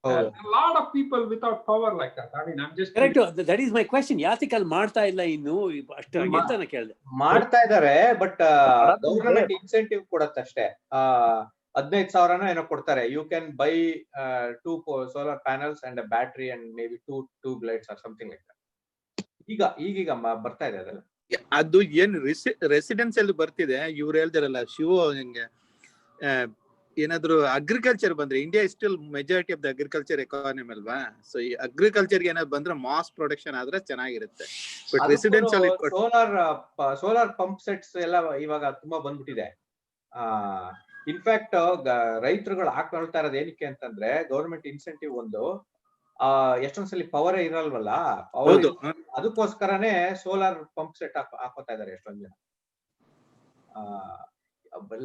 A lot of people without power like that. I mean, I'm just correct. That is my question. ಯಾತಿಗೆ ಅಲ್ಲಿ ಮಾಡ್ತಾ ಇಲ್ಲ ಇನ್ನು ಅಷ್ಟರಾಗಿ ಅಂತ ನಾನು ಕೇಳಿದೆ. ಮಾಡ್ತಾ ಇದ್ದಾರೆ, ಬಟ್ ಗವರ್ನಮೆಂಟ್ ಇನ್ಸೆಂಟಿವ್ ಕೊಡುತ್ತೆ ಅಷ್ಟೇ. 15,000 ಏನೋ ಕೊಡ್ತಾರೆ. You can buy 2 solar panels and a battery and maybe 2 tube lights or something like that. ಈಗ ಬರ್ತಾ ಇದೆ ಅದೆಲ್ಲ. ಅದು ಏನು ರೆಸಿಡೆನ್ಸಿಯಲ್ ಬರ್ತಿದೆ. ಇವ್ರು ಹೇಳ್ತಾರಲ್ಲ ಶಿವ, ಹೆಂಗೆ ಏನಾದ್ರು ಅಗ್ರಿಕಲ್ಚರ್ ಬಂದ್ರೆ, India is still majority of the agriculture economy ಅಲ್ವಾ? ಸೊ ಈ ಅಗ್ರಿಕಲ್ಚರ್ಗೆ ಏನಾದ್ರು ಬಂದ್ರೆ ಮಾಸ್ ಪ್ರೊಡಕ್ಷನ್ ಆದ್ರೆ ಚೆನ್ನಾಗಿರುತ್ತೆ. But residential solar pump sets ಎಲ್ಲ ಇವಾಗ ತುಂಬಾ ಬಂದ್ಬಿಟ್ಟಿದೆ. ಇನ್ಫ್ಯಾಕ್ಟ್ ರೈತರುಗಳು ಹಾಕೊಳ್ತಾ ಇರೋದು ಏನಕ್ಕೆ ಅಂತಂದ್ರೆ, ಗೌರ್ಮೆಂಟ್ ಇನ್ಸೆಂಟಿವ್ ಒಂದು ಎಷ್ಟೊಂದ್ಸಲಿ ಪವರೇ ಇರಲ್ವಲ್ಲ, ಅದಕ್ಕೋಸ್ಕರನೇ ಸೋಲಾರ್ ಪಂಪ್ ಸೆಟ್ ಹಾಕೋತಾ ಇದಾರೆ ಎಷ್ಟೊಂದ್ ಜನ.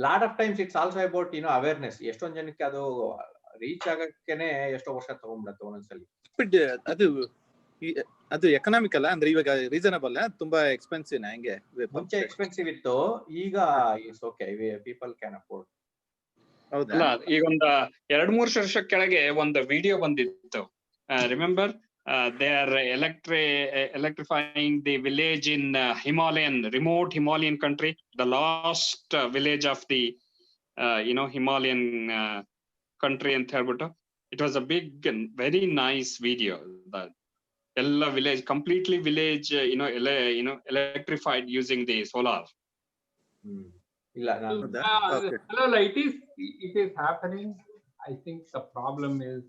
lot of times it's also about awareness. ಎಷ್ಟೊಂದು ಜನಕ್ಕೆ ಅದು ರೀಚ್ ಆಗಕ್ಕೇನೆ ಎಷ್ಟೋ ವರ್ಷ ತಗೊಂಡ್ಬಿಡುತ್ತೆ ಒಂದೊಂದ್ಸಲಿ. ಬಟ್ ಅದು ಎಕನಾಮಿಕ್ ಅಲ್ಲ ಅಂದ್ರೆ ಇವಾಗ ರೀಸನಬಲ್ ತುಂಬಾ ಎಕ್ಸ್ಪೆನ್ಸಿವ್ ಹೆಂಗೆ? ಮುಂಚೆ ಎಕ್ಸ್ಪೆನ್ಸಿವ್ ಇತ್ತು, ಈಗ it's okay, people can afford. ಹೌದಾ? ಈಗ ಒಂದು 2-3 ವರ್ಷ ಕೆಳಗೆ ಒಂದು ವಿಡಿಯೋ ಬಂದಿತ್ತು, remember they are electrifying the village in remote Himalayan country, the last village of the Himalayan country ಅಂತ ಹೇಳ್ಬಿಟ್ಟು. It was a big and very nice video. That ಎಲ್ಲ village, completely village electrified using the solar. ಇಲ್ಲ it is happening. I think the problem is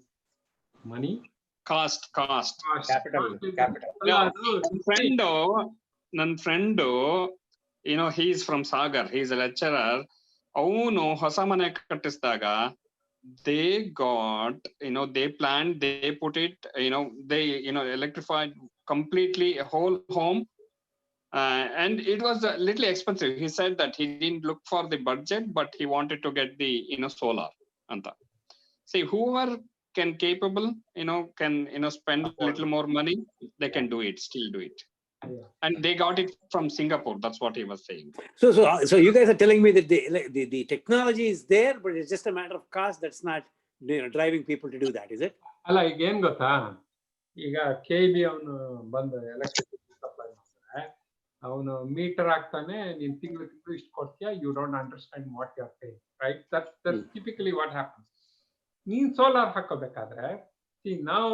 money. Cost. capital. ನನ್ನ friend he is from Sagar, he is a lecturer. ಅವನು ಹೊಸ ಮನೆ ಕಟ್ಟಿಸಿದಾಗ they got they planned, they put it, they electrified completely a whole home, and it was a little expensive. He said that he didn't look for the budget, but he wanted to get the solar anta. See, whoever can capable can spend a little more money, they can still do it. And they got it from Singapore. That's what he was saying. So you guys are telling me that the technology is there, but it's just a matter of cost that's not driving people to do that, is it? ಅಲ್ಲ, ಈಗ ಏನ್ ಗೊತ್ತಾ, ಈಗ KB ಅವನು ಬಂದು electricity supply ಮಾಡ್ತಾರೆ, ಅವನು metre ಹಾಕ್ತಾನೆ, ನೀನ್ ತಿಂಗಳು ಇಷ್ಟು ಕೊಡ್ತೀಯ, you don't understand what you are paying, right? That's typically what happens. ನೀನ್ ಸೋಲಾರ್ ಹಾಕೋಬೇಕಾದ್ರೆ, see now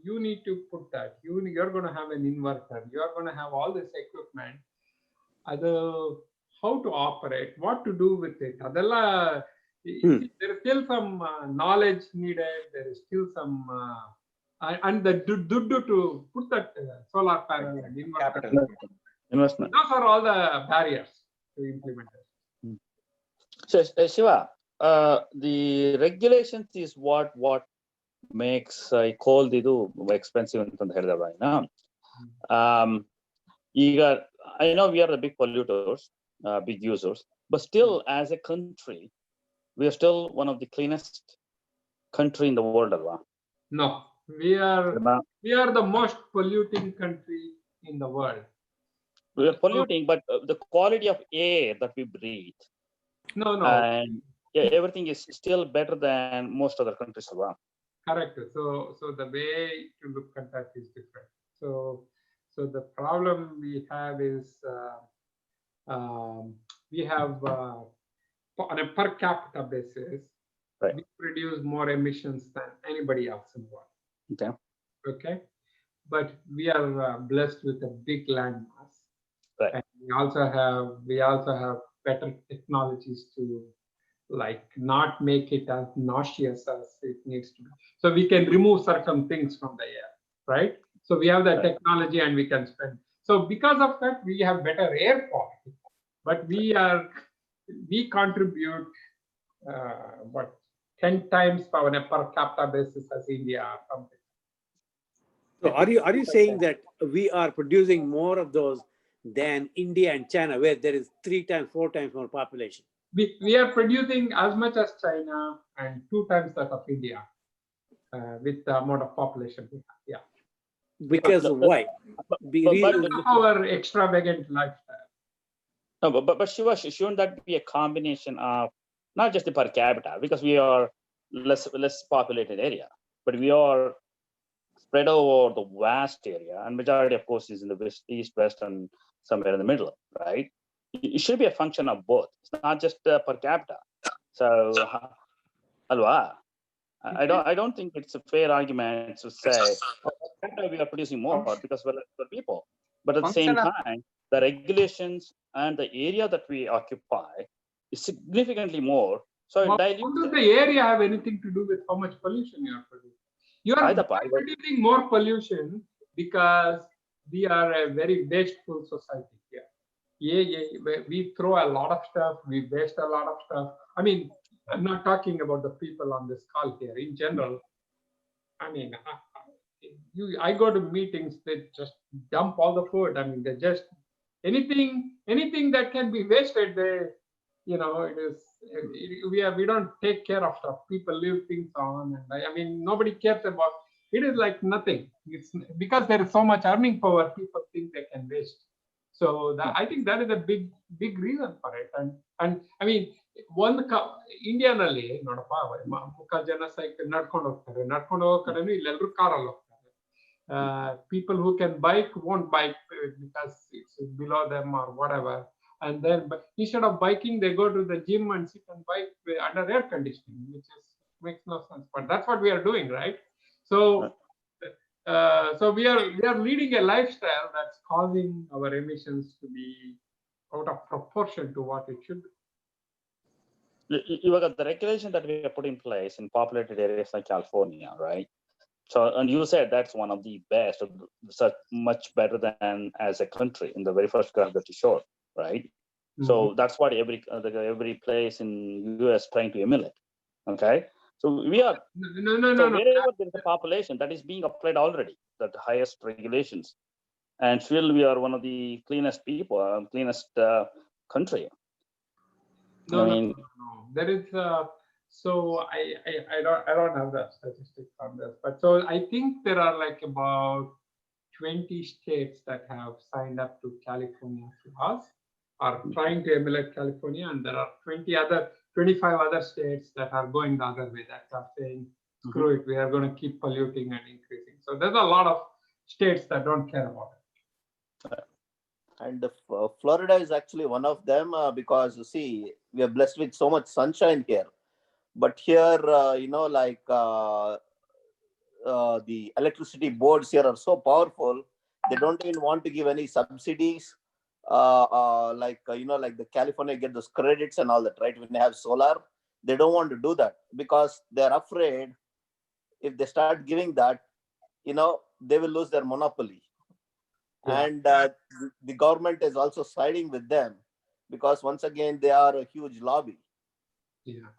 you need to put that, you're going to have an inverter, you're going to have all this equipment, how to operate, what to do with it, adella there is still some knowledge needed, there is still some and the to put that solar panel and inverter investment. Those are all the barriers to implement it. So Shiva, the regulations is what makes coal ಇದು expensive ಅಂತ ಹೇಳಿದಲ್ಲ. ಈಗ I know we are the big polluters, big users, but still as a country we are still one of the cleanest country in the world, alva? No, we are the most polluting country in the world. We are polluting, but the quality of air that we breathe, no and everything is still better than most other countries, alva? Correct. So the way to look at that is different. So the problem we have is we have on a per capita basis, right, we produce more emissions than anybody else in the world. Okay, but we are blessed with a big land mass, right, and we also have better technologies to not make it as nauseous as it needs to be. So we can remove certain things from the air, right? So we have the technology and we can spend. So because of that, we have better air quality, but we contribute 10 times on a per capita basis as India or something. So are you saying that we are producing more of those than India and China, where there is 3 times, 4 times more population? We are producing as much as China and 2 times that of India with the amount of population we have. Yeah. Because why? Because of our extravagant lifestyle. No, but Shiva, shouldn't that be a combination of not just the per capita, because we are less populated area, but we are spread over the vast area, and majority, of course, is in the east, west, and somewhere in the middle, right? It should be a function of both. It's not just per capita. So, alwa, I don't think it's a fair argument to say we are producing more because we're less people. But at the same time, the regulations and the area that we occupy is significantly more. So how does the area have anything to do with how much pollution you are producing? You are producing more pollution because we are a very wasteful society here. We throw a lot of stuff, we waste a lot of stuff. I mean, I'm not talking about the people on this call here. In general, I mean, I go to meetings, they just dump all the food. I mean, they just anything that can be wasted, it is, we don't take care of stuff. People leave things on, and I mean, nobody cares about it. Is like nothing. It's because there is so much earning power, people think they can waste. So I think that is a big reason for it. And I mean, ಇಂಡಿಯಾನಲ್ಲಿ ನೋಡಪ್ಪ, ಮುಕ್ಕಾಲು ಜನ ನಡ್ಕೊಂಡು ಹೋಗ್ತಾರೆ, ನಡ್ಕೊಂಡು ಹೋಗೋ ಕಡೆನೂ ಇಲ್ಲೆಲ್ಲರೂ ಕಾರಲ್ಲಿ ಹೋಗ್ತಾರೆ. People who can bike won't bike because it's below them or whatever. And then, but instead of biking, they go to the gym and sit and bike under air conditioning, which makes no sense. But that's what we are doing, right? So, so we are leading a lifestyle that's causing our emissions to be out of proportion to what it should be. The regulation that we have put in place in populated areas like California, right? So, and you said that's one of the best, such much better than as a country in the very first graph that you showed, right? Mm-hmm. So that's what every place in US trying to emulate. Okay, so we are wherever there is a population that is being applied already, the highest regulations, and still we are one of the cleanest people, cleanest country. No. There is so I don't have the statistics on this, but so I think there are like about 20 states that have signed up to California's laws, are trying to emulate California, and there are 25 other states that are going the other way, that are saying, screw it, we are going to keep polluting and increasing. So there's a lot of states that don't care about it. And Florida is actually one of them, because see, we are blessed with so much sunshine here. But here, the electricity boards here are so powerful, they don't even want to give any subsidies. Like the California get those credits and all that, right? When they have solar, they don't want to do that because they're afraid if they start giving that, they will lose their monopoly. Yeah. And the government is also siding with them because once again they are a huge lobby. Yeah,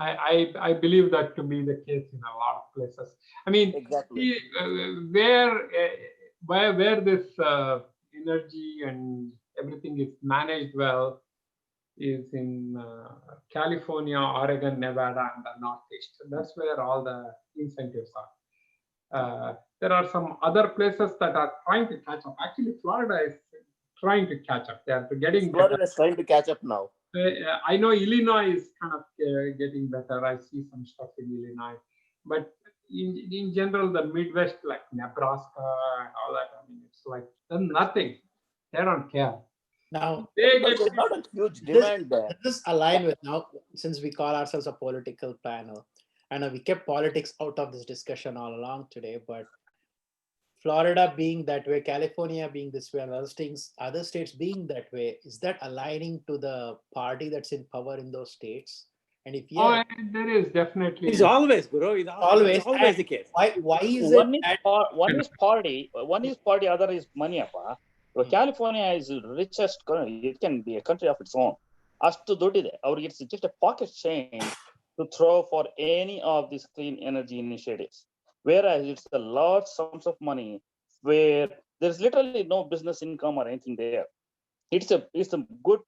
I believe that to be the case in a lot of places. I mean, exactly. Where this energy and everything is managed well is in California, Oregon, Nevada, and the Northeast. That's where all the incentives are. There are some other places that are trying to catch up. Actually, Florida is trying to catch up. They are getting Florida is trying to catch up now. I know Illinois is kind of getting better. I see some stuff in Illinois, but in general, the Midwest, like Nebraska and all that, I mean, it's like nothing. They don't care. Now, there's not a huge demand there. This align with now, since we call ourselves a political panel. I know we kept politics out of this discussion all along today, but Florida being that way, California being this way, and other states being that way, is that aligning to the party that's in power in those states? And if yeah, there is definitely. It's always, bro. It's always the case. Why is one it? One is party, other is money. So California is the richest country. It can be a country of its own. Astu dodide. It's just a pocket change to throw for any of these clean energy initiatives. Whereas it's a large sums of money where there's literally no business income or anything there. It's a good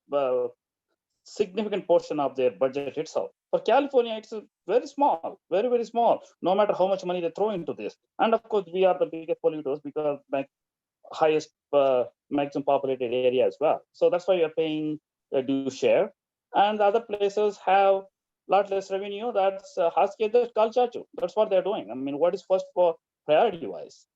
significant portion of their budget itself. For California, it's very small, very, very small, no matter how much money they throw into this. And of course, we are the biggest polluters because highest maximum populated area as well. So that's why you're paying a due share. And the other places have lot less revenue. That's that's what they're doing. I mean, what is first for priority wise,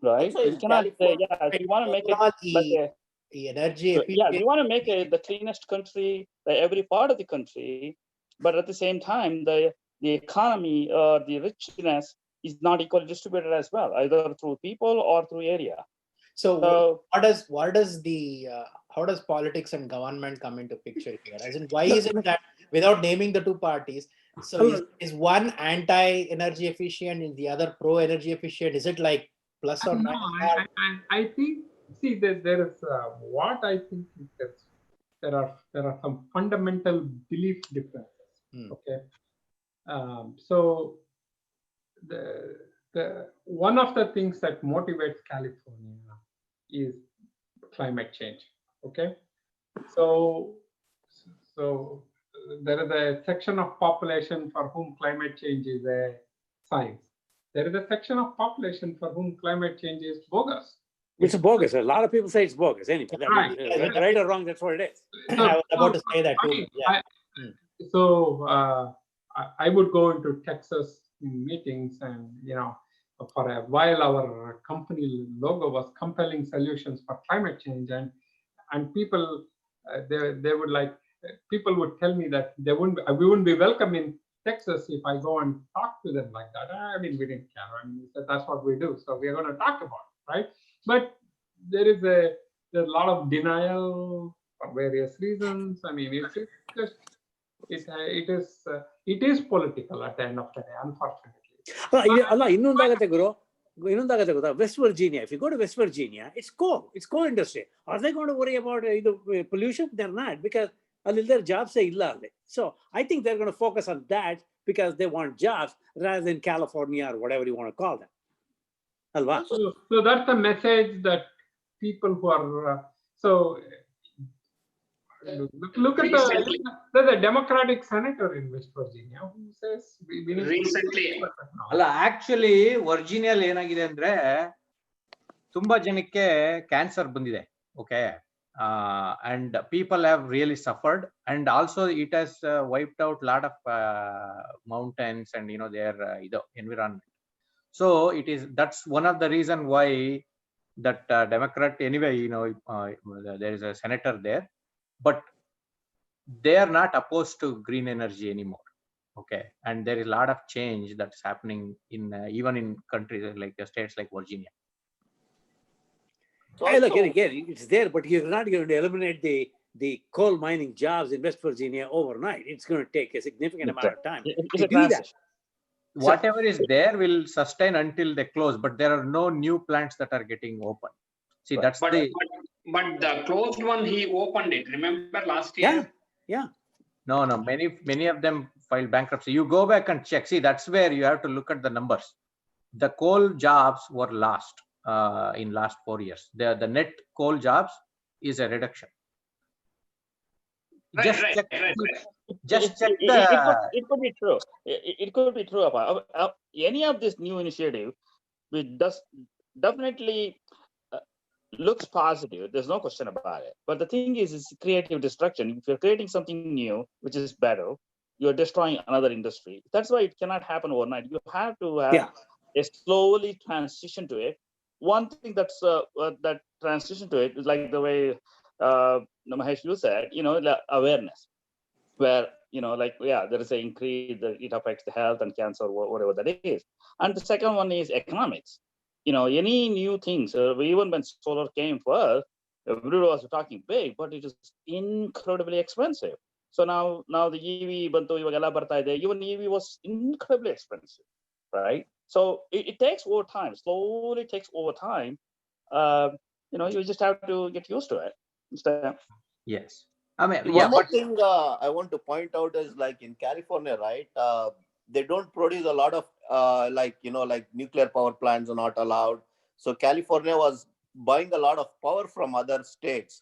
right? You cannot say, if you want to make it like energy you want to make it the cleanest country, every part of the country, but at the same time, the economy, the richness is not equally distributed as well, either through people or through area. So what does the how does politics and government come into picture here? As in, why is it that without naming the two parties, so is one anti-energy efficient and the other pro-energy efficient? Is it like plus or minus? I think, see, there is what I think is that there are some fundamental belief differences. Okay, so the one of the things that motivates California is climate change. Okay, so So there is a section of population for whom climate change is a science. There is a section of population for whom climate change is bogus. It's bogus. A lot of people say it's bogus. Anyway, Right. Right or wrong, that's what it is. I was about to say that I too. mean, Yeah. So I would go into Texas meetings, and for a while our company logo was compelling solutions for climate change, and people they would people would tell me that we wouldn't be welcome in Texas if I go and talk to them like that. I mean, we didn't care. I mean, we said that's what we do, so we are going to talk about it, right? But there's a lot of denial for various reasons. I mean, it's just it is political at the end of the day, unfortunately. ಇನ್ನೊಂದಾಗತ್ತೆ ಗುರು, ಇನ್ನೊಂದಾಗತ್ತೆ ಗೊತ್ತಾ, West Virginia. If you go to West Virginia, it's coal industry. Are they going to worry about pollution? They're not, because their jobs illa alli. So I think they're going to focus on that because they want jobs rather than California or whatever you want to call them. Alva? So that's the message that people who are look at there's a Democratic senator in West Virginia who says we need recently. ಅಲ್ಲ, actually ವರ್ಜಿನಿಯಲ್ ಏನಾಗಿದೆ ಅಂದ್ರೆ ತುಂಬಾ ಜನಕ್ಕೆ cancer ಬಂದಿದೆ. Okay, and people have really suffered, and also it has wiped out lot of mountains and their environment. So that's one of the reason why that Democrat, anyway, there is a senator there, but they are not opposed to green energy anymore. Okay, and there is a lot of change that's happening in even in countries like states like Virginia. Look, again, it's there, but you're not going to eliminate the coal mining jobs in West Virginia overnight. It's going to take a significant amount of time to do that. Whatever is there will sustain until they close, but there are no new plants that are getting open. See, that's but the closed one, he opened it. Remember last year? Yeah. No, many of them filed bankruptcy. You go back and check. See, that's where you have to look at the numbers. The coal jobs were lost in last 4 years. The net coal jobs is a reduction. Right. Just check it could be true. It could be true. Any of this new initiative, which does definitely looks positive. There's no question about it. But the thing is, it's creative destruction. If you're creating something new, which is better, you're destroying another industry. That's why it cannot happen overnight. You have to have a slowly transition to it. One thing that's that transition to it is like the way Mahesh, you said, the awareness, where there is an increase, it affects the health and cancer, whatever that is. And the second one is economics. Any new things, even when solar came first, everybody was talking big, but it is incredibly expensive. So now the EV bantu ivagella barta ide, even EV was incredibly expensive, right? So it takes over time, slowly takes over time. You just have to get used to it. Yes. I mean, one more thing I want to point out is, like in California, right? They don't produce a lot of like nuclear power plants are not allowed. So California was buying a lot of power from other states.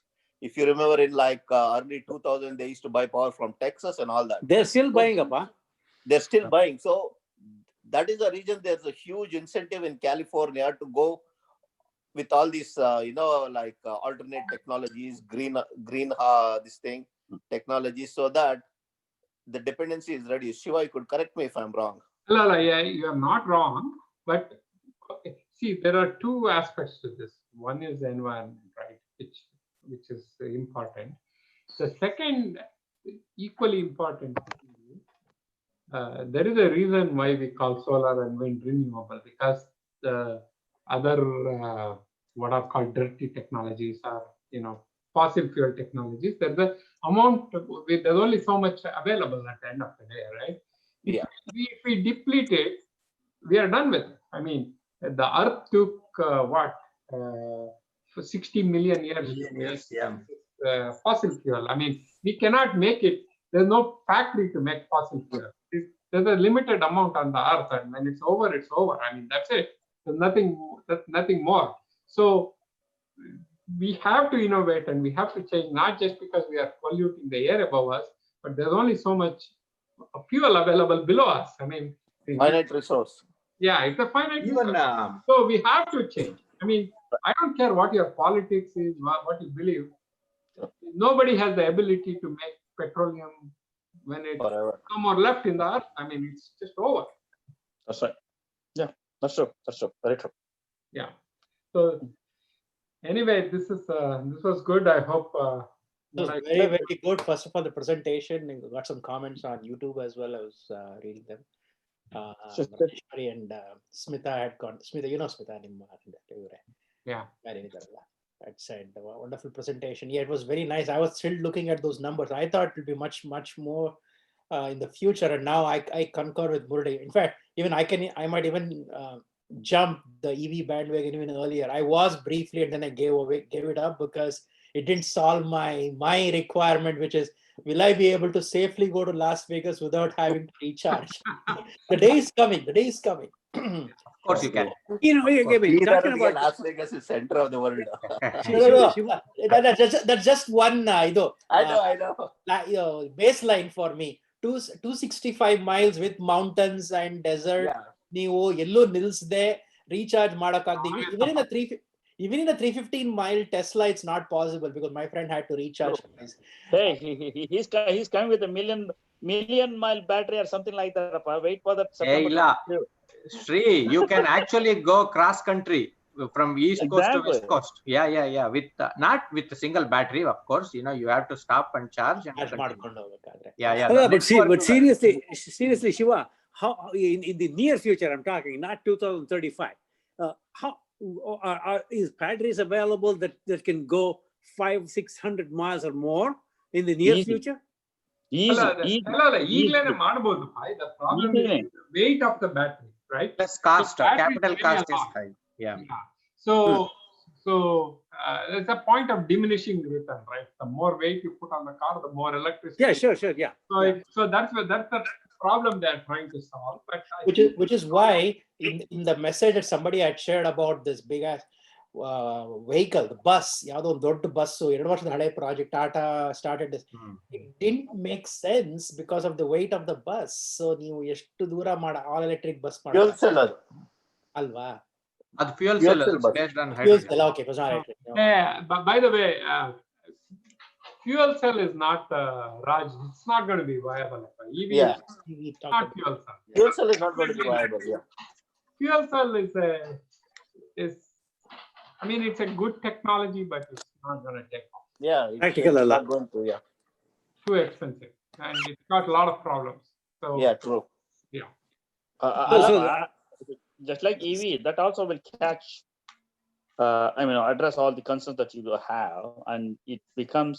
If you remember, in early 2000, they used to buy power from Texas and all that. They're still buying up, huh? They're still buying. So that is the reason there's a huge incentive in California to go with all these, alternate technologies, green this thing, technologies, so that the dependency is reduced. Shiva, you could correct me if I'm wrong. No, yeah, you are not wrong. But see, there are two aspects to this. One is the environment, right, which is important. The second, equally important, there is a reason why we call solar and wind renewable, because the other what are called dirty technologies are fossil fuel technologies. There's the amount, there's only so much available at the end of the day, right? Yeah. If we deplete it, we are done with it. I mean, the earth took for 60 million years to make fossil fuel. I mean, we cannot make it. There's no factory to make fossil fuel. There's a limited amount on the earth, and when it's over, it's over. I mean, that's it. There's nothing more. So we have to innovate, and we have to change, not just because we are polluting the air above us, but there's only so much fuel available below us. I mean, Finite resource. yeah, it's a finite Even resource. So we have to change. I mean, I don't care what your politics is, what you believe. Nobody has the ability to make petroleum when it's Forever. no more left in the earth. I mean, it's just over. That's right. Yeah, that's true. That's true. Very true. Yeah. So anyway, this was good. I hope. It was very, very good. First of all, the presentation, and got some comments on YouTube as well. I was reading them. Rameshwari and Smita had gone. Smita, you know Smita anymore. Yeah. That said, wonderful presentation. Yeah, it was very nice. I was still looking at those numbers. I thought it would be much, much more in the future. And now I concur with Murli. In fact, even I might even jump the EV bandwagon even earlier. I was briefly, and then I gave it up because it didn't solve my requirement, which is, will I be able to safely go to Las Vegas without having to recharge? The day is coming. The day is coming. of course you can. You know, talking about Las Vegas is center of the world. That's just one. I know. Baseline for me. 265 miles with mountains and desert. ನೀವು ಎಲ್ಲೂ ನಿಲ್ಸದೆ recharge ಮಾಡಕ್ಕಾಗದೆ. Even in a 315-mile Tesla, it's not possible because my friend had to recharge. Hey, he's coming with a million mile battery or something like that. Wait for that. Hey, Sri, you can actually go cross country from east coast to west coast. Yeah. With not with a single battery, of course. You know, you have to stop and charge. But seriously, Shiva, how in the near future, I'm talking, not 2035. How is batteries available that can go 500-600 miles or more in the near future? The problem is the weight of the battery, right? Plus cost, capital cost is high. Yeah. So there's a point of diminishing return, right? The more weight you put on the car, the more electricity. Yeah, sure. Yeah. So that's the problem they're trying to solve. But which is why in the message that somebody had shared about this big ass vehicle, the bus, ಯಾವುದೋ ಒಂದು ದೊಡ್ಡ bus 2 ವರ್ಷದ ಹಳೆ project Tata started this. It didn't make sense because of the weight of the bus. So ನೀವು ಎಷ್ಟು ದೂರ all electric bus fuel cell ಅಲ್ವಾ? ಅದು fuel cell based on hydrogen. Fuel cell, okay, was not electric. Yeah, but by the way, fuel cell is not Raj. It's not going to be viable. EV is not fuel cell. Fuel cell is not going to be viable. Yeah. Fuel cell is. I mean, it's a good technology, but it's not going to take off. Yeah, practical it's not going to. Yeah. Too expensive, and it's got a lot of problems. So yeah, true. Yeah. Just like EV, that also will catch. Address all the concerns that you have, and it becomes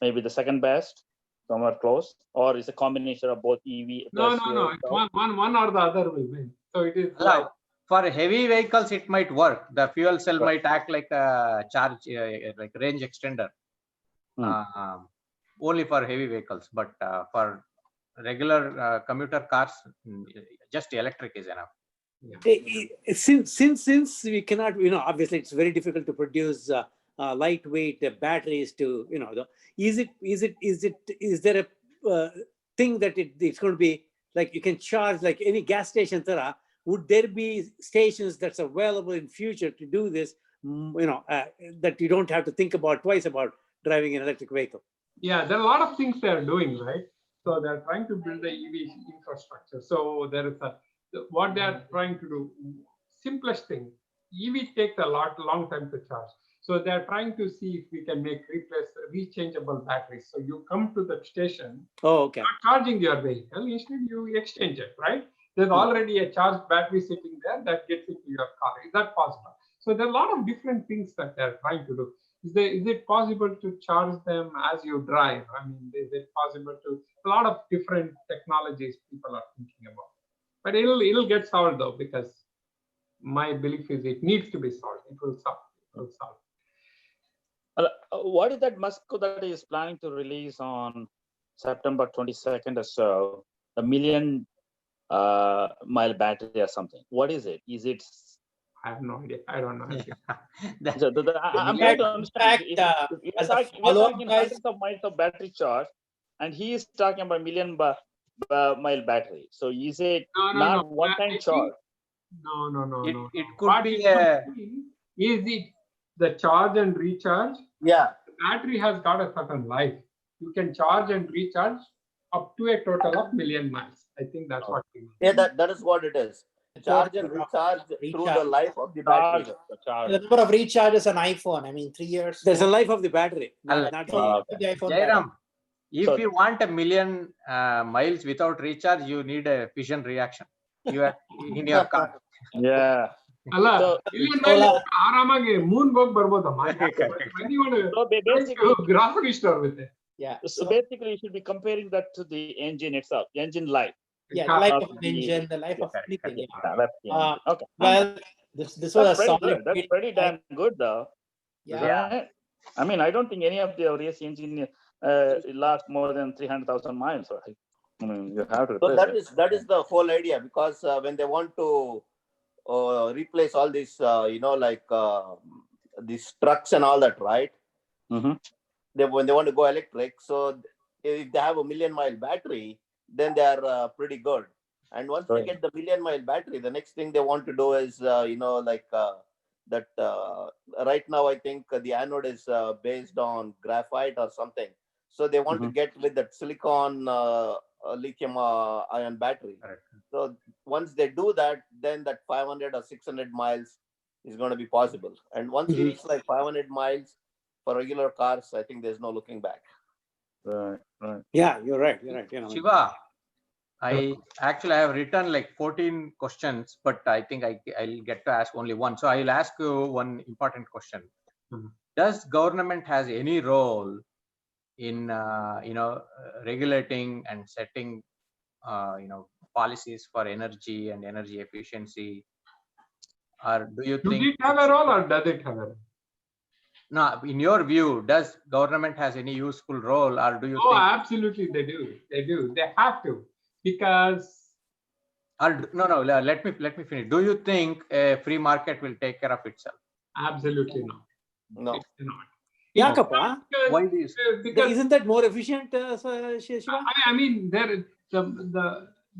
maybe the second best, somewhere close, or is a combination of both EV. No. One or the other will win. So it is. For heavy vehicles, it might work. The fuel cell might act like a charge, like range extender, only for heavy vehicles. But for regular commuter cars, just electric is enough. Since we cannot, obviously it's very difficult to produce lightweight batteries to, is there a thing that it's going to be like you can charge like any gas station tara? Would there be stations that's available in future to do this, that you don't have to think twice about driving an electric vehicle? Yeah, there are a lot of things they are doing, right? So they're trying to build the EV infrastructure. So there is what they are trying to do, simplest thing, EV takes long time to charge. So they're trying to see if we can replace rechangeable batteries. So you come to the station, okay, not charging your vehicle, instead you exchange it, right? There's already a charged battery sitting there that gets into your car. Is that possible? So there are a lot of different things that they're trying to do. Is it possible to charge them as you drive? I mean, is it possible to? A lot of different technologies people are thinking about. But it'll get solved though, because my belief is it needs to be solved. It will solve. What is that Musk that is planning to release on September 22nd or so? A million mile battery or something. What is it? Is it? I have no idea. I don't know. I'm trying to understand. We're talking hundreds of miles of battery charge. and he is talking about mile battery. So is it No, no, not no. one-time I think- charge? No. It could What be it a could be is it the charge and recharge? Yeah. The battery has got a certain life. You can charge and recharge up to a total of 1,000,000 miles. I think that's what you mean. Yeah, that is what it is. The Charge total and of recharge through the recharge. life of the battery. Charge. The number of recharges on iPhone. I mean, 3 years. There's a life of the battery, I'll- not Ah, the okay. The iPhone battery. Jairam, if So- you want 1,000,000 miles without recharge, you need a fission reaction. You are in your car. Yeah. ಅಲ್ಲ So, million miles ಆರಾಮಾಗಿ Moon ಹೋಗಿ ಬರ್ಬೋದಮ್ಮ. When you want so to basically, grocery store with it. Yeah. so basically, you should be comparing that to the engine itself, engine life. Yeah, the life of of an the- engine, the life of correct, anything. correct. Yeah. Yeah, that's the engine. Okay. Well, this was a That's pretty solid. good. That's pretty damn good, though. Yeah. Right? I mean, I don't think any of the race engine last more than 300,000 miles. Right? I mean, you have to. So replace it. that is the whole idea, because when they want to replace all these, these trucks and all that, right? Mhm. When they want to go electric, so if they have a 1,000,000-mile battery, then they are pretty good. And once they Right. get the 1,000,000-mile battery, the next thing they want to do is, that right now I think the anode is based on graphite or something. So they want to get with that silicon lithium ion battery. Correct. So once they do that, then that 500 or 600 miles is going to be possible. And once you reach like 500 miles for regular cars, I think there's no looking back. Right. Right. Yeah, you're right. You're right. You know, Shiva, I have written like 14 questions, but I think I'll get to ask only one. So I'll ask you one important question. Mhm. Does government has any role in regulating and setting policies for energy and energy efficiency? Or do you Does think it have a role or does it have a role? no, in your view, does government has any useful role, or do you Oh, think absolutely they do. They have to, because or no, let me finish. Do you think a free market will take care of itself? absolutely not. No. It's not. Yakappa, Because- Why do you because isn't that more efficient, Shiva? I mean,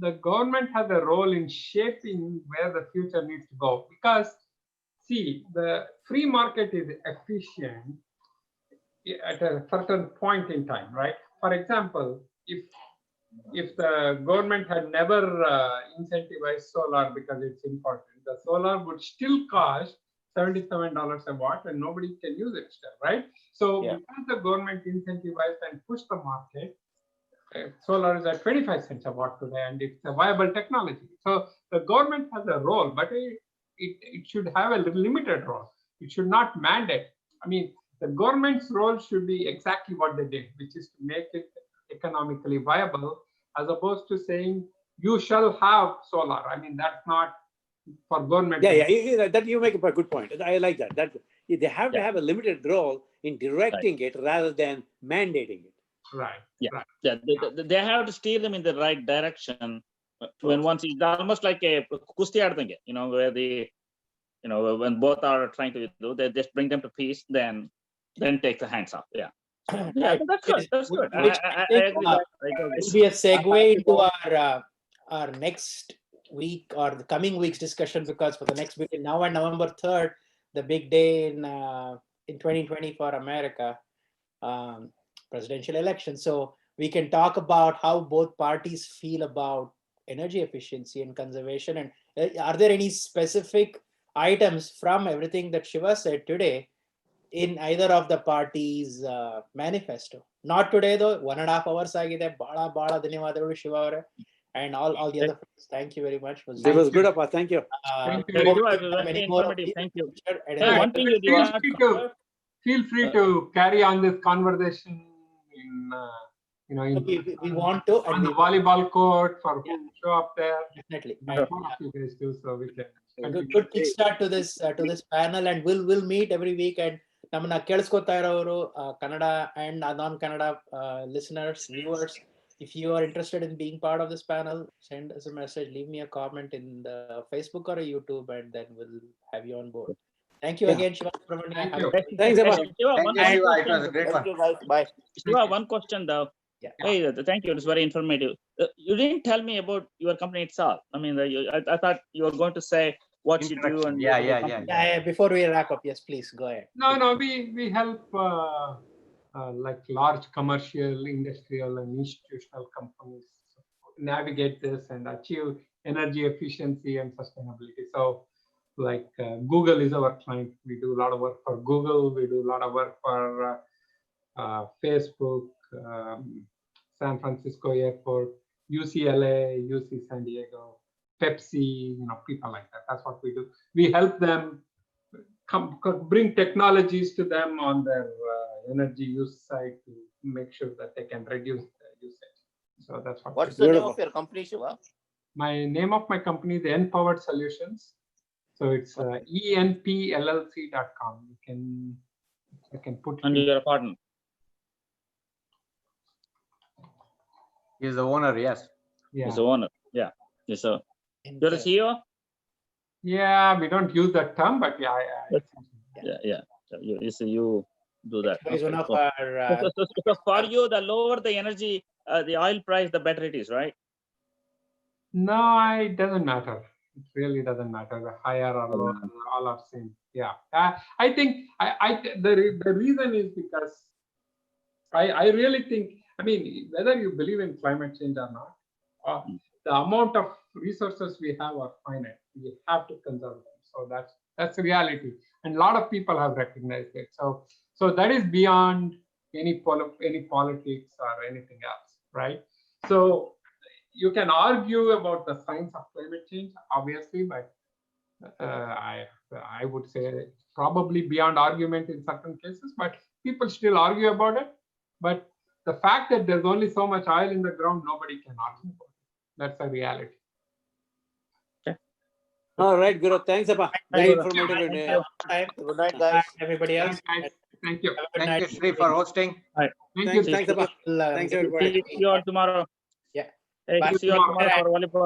the government has a role in shaping where the future needs to go, because see, the free market is efficient at a certain point in time, right? For example, if the government had never incentivized solar because it's important, the solar would still cost $77 a watt and nobody can use it still, right? So Yeah. because the government incentivized and pushed the market, solar is at 25 cents a watt today, and it's a viable technology. So the government has a role, but it should have a limited role. It should not mandate. I mean, the government's role should be exactly what they did, which is to make it economically viable, as opposed to saying you shall have solar. I mean, that's not for government. Yeah, that you make a good point. I like that. That they have to have a limited role in directing it rather than mandating it. Right. Yeah. Right. Yeah, they have to steer them in the right direction. When once it's almost like a kusti aadenge, where when both are trying to do, they just bring them to peace, then take the hands off. Yeah. Yeah, that's good. That's good. I agree. This will be a segue into our next week or the coming week's discussion, because for the next between now and November 3rd, the big day in 2020 for America, presidential election. So we can talk about how both parties feel about energy efficiency and conservation, and are there any specific items from everything that Shiva said today in either of the parties' manifesto? Not today though. 1.5 hours agide. Bala ಧನ್ಯವಾದಗಳು ಶಿವ ಅವರೇ, and all the other friends. Thank you very much. It was good, Appa. Thank you. Thank you. It was very informative. Thank you. Yeah, One thing you did feel not free to cover, feel free to carry on this conversation in we want to, on and the volleyball court for who show up there. definitely. And more of you guys do, so we can continue. Good kickstart to this panel, and we'll meet every week. And ನಮ್ಮನ್ನ ಕೇಳಿಸ್ಕೊತಾ ಇರೋರು Kannada and non-Kannada listeners, viewers, if you are interested in being part of this panel, send us a message, leave me a comment in the Facebook or a YouTube, and then we'll have you on board. Thank you again, Shiva Subramania. Thank Have you. a great Thanks, Appa. Shiva, Thank one you, Shiva. It question. was a great Thank one. you, guys. Bye. Shiva, one question though. Yeah. Hey, thank you. It's very informative. You didn't tell me about your company itself. I mean, I thought you were going to say what you do and Yeah, what your yeah, company- Yeah, before we wrap up, yes, please go ahead. No, we help like large commercial, industrial, and institutional companies navigate this and achieve energy efficiency and sustainability. So, like Google is our client. We do a lot of work for Google. We do a lot of work for Facebook, San Francisco Airport, UCLA, UC San Diego, Pepsi, people like that. That's what we do. We help them bring technologies to them on their energy use side to make sure that they can reduce the usage. So that's what. What's the name of your company, Shiva? My name of my company is Empowered Solutions. So it's enpllc.com. You can put. And you're a partner. He's the owner, yes. Yeah. He's the owner. Yeah. Yes, sir. You're the CEO? Yeah, we don't use that term, but yeah. Yeah. So you do that. He's one Okay, of cool. our So for you, the lower the energy, the oil price, the better it is, right? No, it doesn't matter. It really doesn't matter. The higher or lower, all are same. Yeah. I think the reason is because I really think, I mean, whether you believe in climate change or not, the amount of resources we have are finite. We have to conserve them. So that's the reality. And a lot of people have recognized it. So that is beyond any politics or anything else, right? So you can argue about the science of climate change, obviously, but I would say probably beyond argument in certain cases, but people still argue about it. But the fact that there's only so much oil in the ground, nobody can argue about it. That's a reality. All right, Guru. Thanks, Appa. Very informative. Good night, guys. Everybody else. Thank you. Thank you, Sri, for hosting. Thank you. Thanks, Appa. Thanks, everybody. See you all tomorrow. Yeah. Hey, Bye. see you all tomorrow for volleyball.